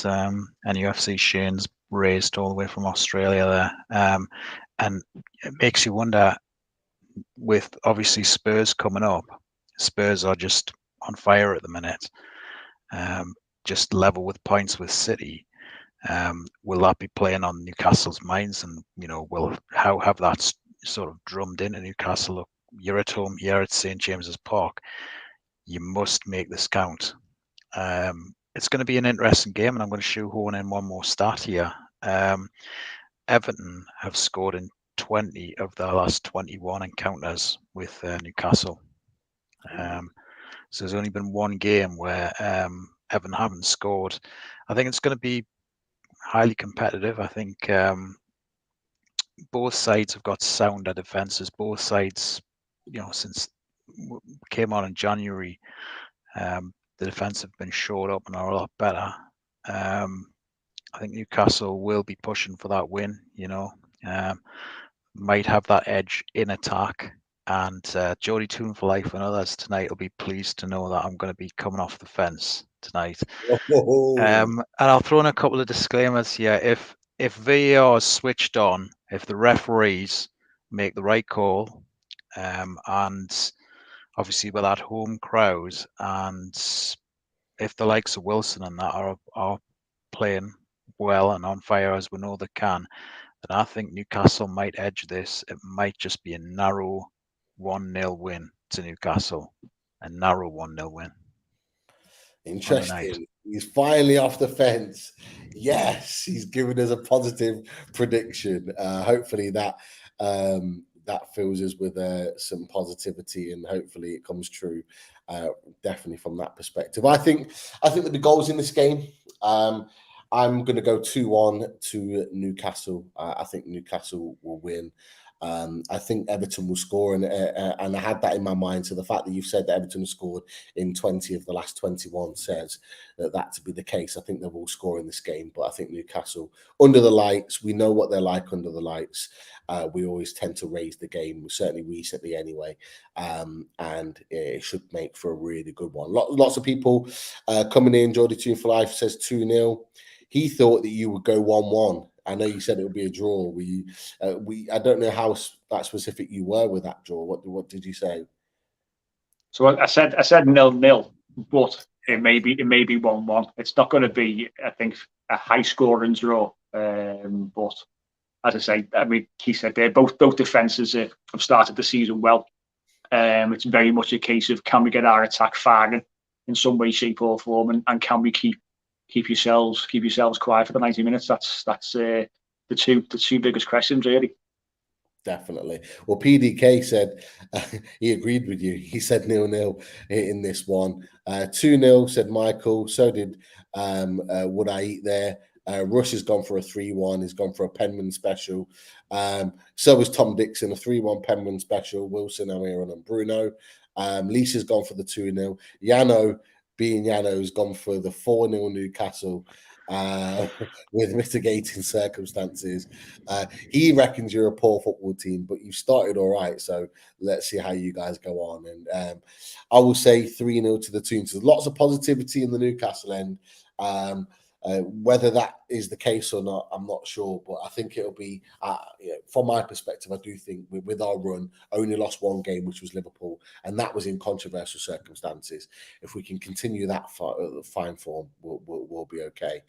Speaker 4: NUFC Shane's raised all the way from Australia there. And it makes you wonder, with obviously Spurs coming up, Spurs are just on fire at the minute, just level with points with City. Will that be playing on Newcastle's minds, and will how have that sort of drummed into Newcastle? Look, you're at home, you're at St James's Park, you must make this count. It's going to be an interesting game, and I'm going to shoehorn in one more stat here. Everton have scored in 20 of their last 21 encounters with Newcastle. So there's only been one game where Everton haven't scored. I think it's going to be highly competitive. I think both sides have got sounder defenses. Both sides, since we came on in January, the defense have been shored up and are a lot better. I think Newcastle will be pushing for that win, might have that edge in attack. And Jody Toon for Life and others tonight will be pleased to know that I'm going to be coming off the fence tonight. And I'll throw in a couple of disclaimers here. If VAR is switched on, if the referees make the right call, and obviously with that home crowd, and if the likes of Wilson and that are playing well and on fire as we know they can, then I think Newcastle might edge this. It might just be a narrow 1-0 win to Newcastle. A narrow 1-0 win.
Speaker 2: Interesting. He's finally off the fence. Yes, he's given us a positive prediction. Hopefully that that fills us with some positivity, and hopefully it comes true. Definitely from that perspective. I think there'll be goals in this game. I'm going to go 2-1 to Newcastle. I think Newcastle will win. I think Everton will score, and I had that in my mind. So the fact that you've said that Everton has scored in 20 of the last 21 says that to be the case. I think they will score in this game, but I think Newcastle, under the lights, we know what they're like under the lights. We always tend to raise the game, certainly recently anyway, and it should make for a really good one. Lots of people coming in. Jordy Tune for Life says 2-0. He thought that you would go 1-1. I know you said it would be a draw. I don't know how that specific you were with that draw. What did you say?
Speaker 3: So I said 0-0, but it may be 1-1. It's not going to be, I think, a high scoring draw. But as I say, I mean, he said there, both defences have started the season well. It's very much a case of, can we get our attack firing in some way, shape, or form, and can we keep yourselves quiet for the 90 minutes? That's the two biggest questions, really.
Speaker 2: Definitely. Well, PDK said he agreed with you. He said 0-0 in this one. 2-0 said Michael. So did Would I Eat There. Rush has gone for a 3-1. He's gone for a Penman special. So has Tom Dixon, a 3-1 Penman special. Wilson, Aaron, and Bruno. Lisa's gone for the 2-0. Yano, being Yano, has gone for the 4-0 Newcastle with mitigating circumstances. He reckons you're a poor football team, but you've started all right. So let's see how you guys go on. And I will say 3-0 to the Toons. There's lots of positivity in the Newcastle end. Whether that is the case or not, I'm not sure, but I think it'll be, from my perspective, I do think with our run, only lost one game, which was Liverpool, and that was in controversial circumstances. If we can continue that fine form, we'll be okay.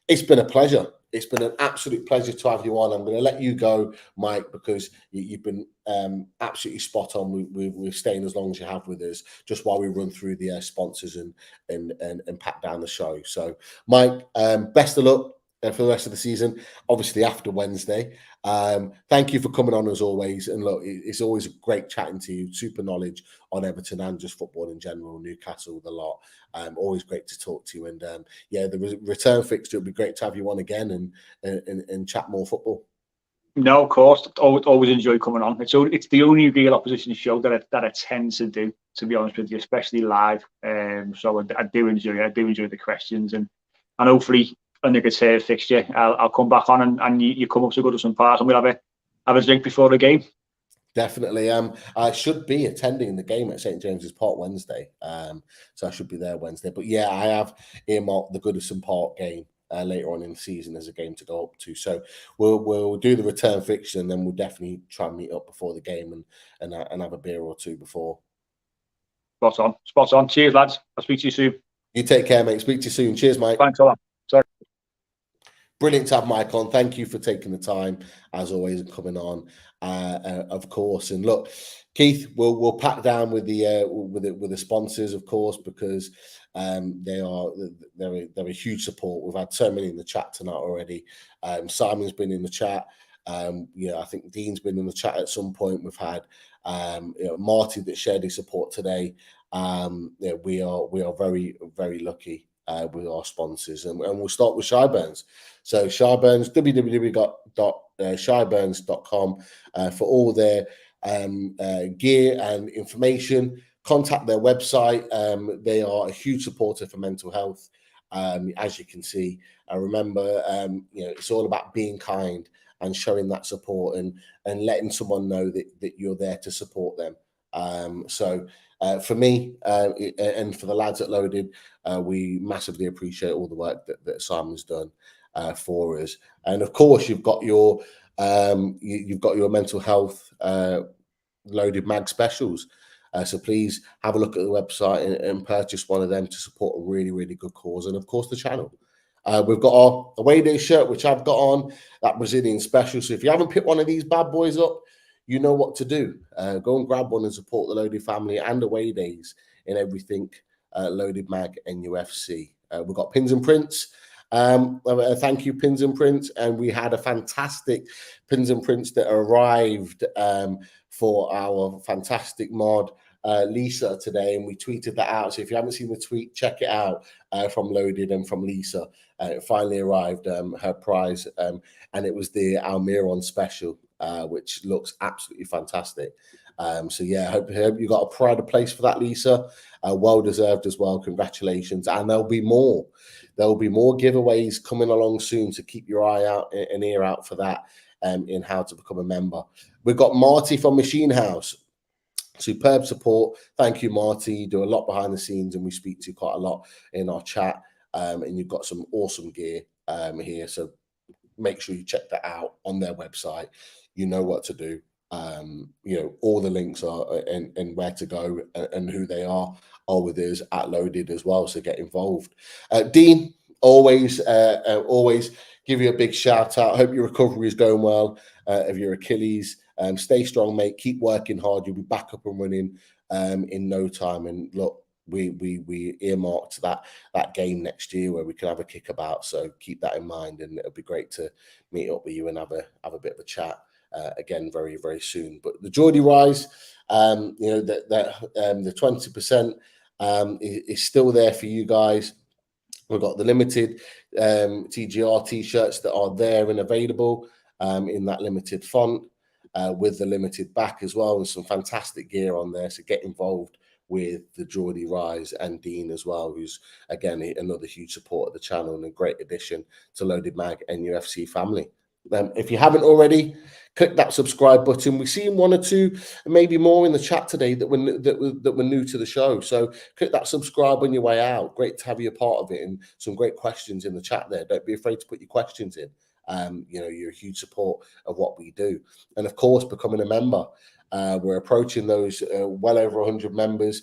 Speaker 2: It's been a pleasure. It's been an absolute pleasure to have you on. I'm going to let you go, Mike, because you've been absolutely spot on with staying as long as you have with us, just while we run through the sponsors and pack down the show. So, Mike, best of luck for the rest of the season, obviously after Wednesday. Thank you for coming on as always. And look, it's always great chatting to you. Super knowledge on Everton and just football in general, Newcastle, the lot. Always great to talk to you. And the return fixture, it'll be great to have you on again and chat more football.
Speaker 3: No, of course. Always enjoy coming on. It's the only real opposition show that I tend to do, to be honest with you, especially live. So I do enjoy the questions, and hopefully on the return fixture, I'll come back on and you come up to Goodison Park and we'll have a drink before the game.
Speaker 2: Definitely. I should be attending the game at St James's Park Wednesday. So I should be there Wednesday. But yeah, I have earmarked the Goodison Park game later on in the season as a game to go up to. So we'll do the return fixture, and then we'll definitely try and meet up before the game and have a beer or two before.
Speaker 3: Spot on. Cheers, lads. I'll speak to you soon.
Speaker 2: You take care, mate. Speak to you soon. Cheers, Mike.
Speaker 3: Thanks a lot. Sorry.
Speaker 2: Brilliant to have Mike on. Thank you for taking the time, as always, and coming on, of course. And look, Keith, we'll pack down with the sponsors, of course, because they're a huge support. We've had so many in the chat tonight already. Simon's been in the chat. I think Dean's been in the chat at some point. We've had Marty that shared his support today. We are very, very lucky with our sponsors, and we'll start with Shyburns. So Shyburns, www.shyburns.com for all their gear and information. Contact their website. They are a huge supporter for mental health, as you can see. I remember, it's all about being kind and showing that support and letting someone know that you're there to support them. For me and for the lads at Loaded, we massively appreciate all the work that Simon's done for us. And of course, you've got your mental health Loaded mag specials. So please have a look at the website and purchase one of them to support a really, really good cause. And of course, the channel. We've got our away day shirt, which I've got on, that Brazilian special. So if you haven't picked one of these bad boys up, you know what to do. Go and grab one and support the Loaded family and away days in everything Loaded Mag NUFC. We've got Pins and Prints. Thank you, Pins and Prints. And we had a fantastic Pins and Prints that arrived for our fantastic mod, Lisa, today, and we tweeted that out. So if you haven't seen the tweet, check it out, from Loaded and from Lisa. It finally arrived, her prize, and it was the Almiron special, which looks absolutely fantastic. So yeah, I hope you got a pride of place for that, Lisa. Well deserved as well. Congratulations. And there'll be more. There'll be more giveaways coming along soon, so keep your eye out and ear out for that, in how to become a member. We've got Marty from Machine House. Superb support. Thank you, Marty. You do a lot behind the scenes, and we speak to you quite a lot in our chat. And you've got some awesome gear here. So make sure you check that out on their website. You know what to do. All the links are and where to go and who they are with us at Loaded as well. So get involved. Dean, always give you a big shout out. Hope your recovery is going well of your Achilles. Stay strong, mate. Keep working hard. You'll be back up and running in no time. And look, we earmarked that game next year where we can have a kickabout. So keep that in mind, and it'll be great to meet up with you and have a bit of a chat again very, very soon. But the Geordie Rise, the 20% is still there for you guys. We've got the limited TGR t-shirts that are there and available in that limited font with the limited back as well, and some fantastic gear on there. So get involved with the Geordie Rise and Dean as well, who's again another huge support of the channel and a great addition to Loaded Mag and UFC family. If you haven't already, click that subscribe button. We've seen one or two, maybe more in the chat today that were new to the show. So click that subscribe on your way out. Great to have you a part of it, and some great questions in the chat there. Don't be afraid to put your questions in. You're a huge support of what we do. And of course, becoming a member. We're approaching those well over 100 members.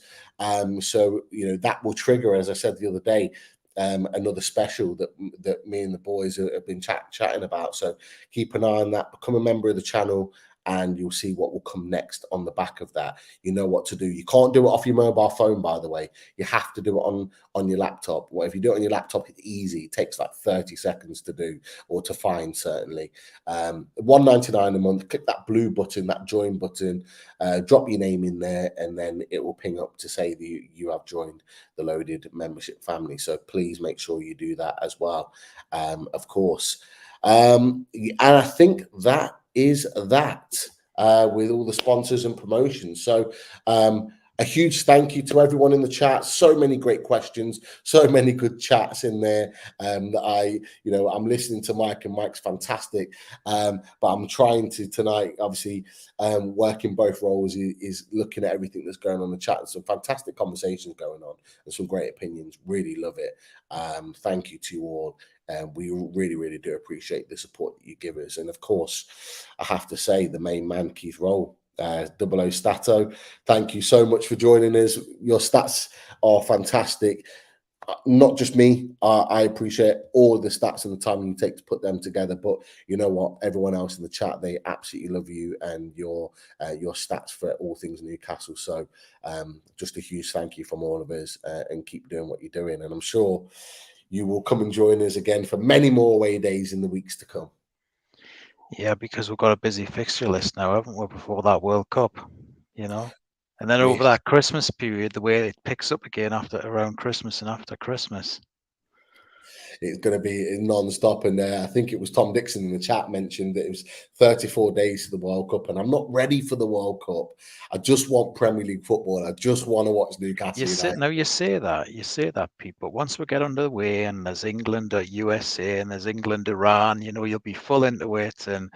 Speaker 2: So that will trigger, as I said the other day, another special that me and the boys have been chatting about. So keep an eye on that. Become a member of the channel, and you'll see what will come next on the back of that. You know what to do. You can't do it off your mobile phone, by the way. You have to do it on your laptop. Well, if you do it on your laptop, it's easy. It takes like 30 seconds to do, or to find, certainly. $1.99 a month. Click that blue button, that join button. Drop your name in there, and then it will ping up to say that you have joined the Loaded membership family. So please make sure you do that as well, of course. And I think that is that with all the sponsors and promotions. So a huge thank you to everyone in the chat. So many great questions, so many good chats in there. That I'm listening to Mike, and Mike's fantastic. But I'm trying to tonight, obviously, working both roles is looking at everything that's going on in the chat, and some fantastic conversations going on, and some great opinions. Really love it. Thank you to you all. We really, really do appreciate the support that you give us. And of course, I have to say, the main man, Keith Roll, 00 Stato, thank you so much for joining us. Your stats are fantastic. Not just me, I appreciate all the stats and the time you take to put them together. But you know what? Everyone else in the chat, they absolutely love you and your stats for all things Newcastle. So just a huge thank you from all of us, and keep doing what you're doing. And I'm sure you will come and join us again for many more away days in the weeks to come.
Speaker 4: Yeah, because we've got a busy fixture list now, haven't we, before that World Cup, And then over that Christmas period, the way it picks up again around Christmas and after Christmas.
Speaker 2: It's going to be non-stop. And I think it was Tom Dixon in the chat mentioned that it was 34 days to the World Cup, and I'm not ready for the World Cup. I just want Premier League football. I just want to watch Newcastle United.
Speaker 4: You say that, Pete, but once we get underway and there's England or USA and there's England, Iran, you'll be full into it. And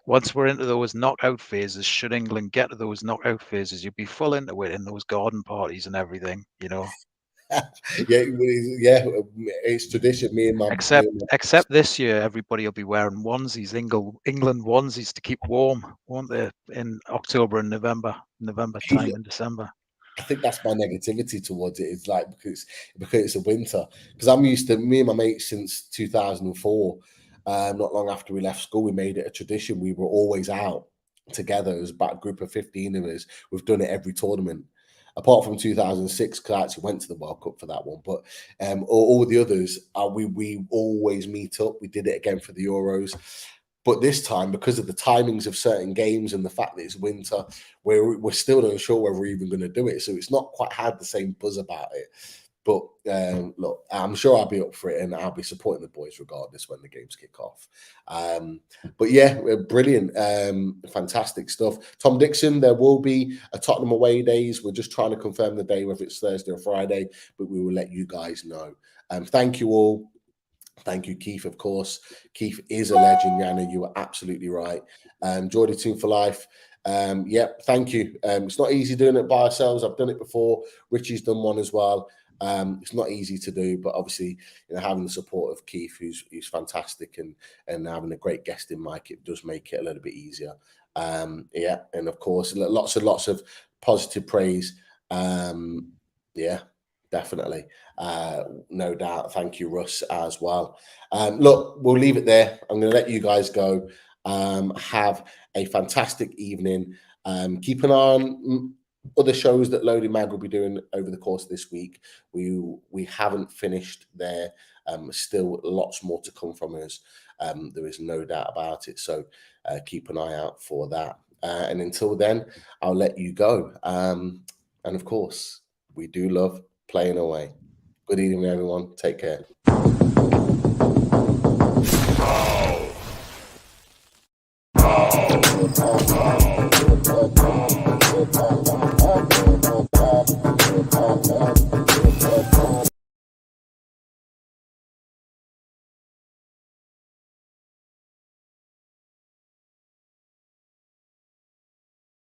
Speaker 4: once we're into those knockout phases, should England get to those knockout phases, you'll be full into it in those garden parties and everything,
Speaker 2: yeah, it's tradition. Me and my
Speaker 4: except this year, everybody will be wearing onesies, England onesies, to keep warm, won't they? In October and November time in December.
Speaker 2: I think that's my negativity towards it. It's like because it's a winter. Because I'm used to, me and my mates since 2004. Not long after we left school, we made it a tradition. We were always out together. It was about a group of 15 of us. We've done it every tournament. apart from 2006, because I actually went to the World Cup for that one. But all the others, we always meet up. We did it again for the Euros. But this time, because of the timings of certain games and the fact that it's winter, we're still unsure whether we're even going to do it. So it's not quite had the same buzz about it. But look, I'm sure I'll be up for it, and I'll be supporting the boys regardless when the games kick off. But yeah, brilliant, fantastic stuff. Tom Dixon, there will be a Tottenham away days. We're just trying to confirm the day, whether it's Thursday or Friday, but we will let you guys know. Thank you all. Thank you, Keith, of course. Keith is a legend, Yana. You are absolutely right. Jordy Team for Life. Yep, thank you. It's not easy doing it by ourselves. I've done it before. Richie's done one as well. It's not easy to do, but obviously, having the support of Keith, who's fantastic, and having a great guest in Mike, it does make it a little bit easier. Yeah, and of course, lots and lots of positive praise. Yeah, definitely. No doubt. Thank you, Russ, as well. Look, we'll leave it there. I'm going to let you guys go. Have a fantastic evening. Keep an eye on other shows that Loading Mag will be doing over the course of this week. We haven't finished there. Still lots more to come from us. There is no doubt about it. So keep an eye out for that. And until then, I'll let you go. And of course, we do love playing away. Good evening, everyone. Take care.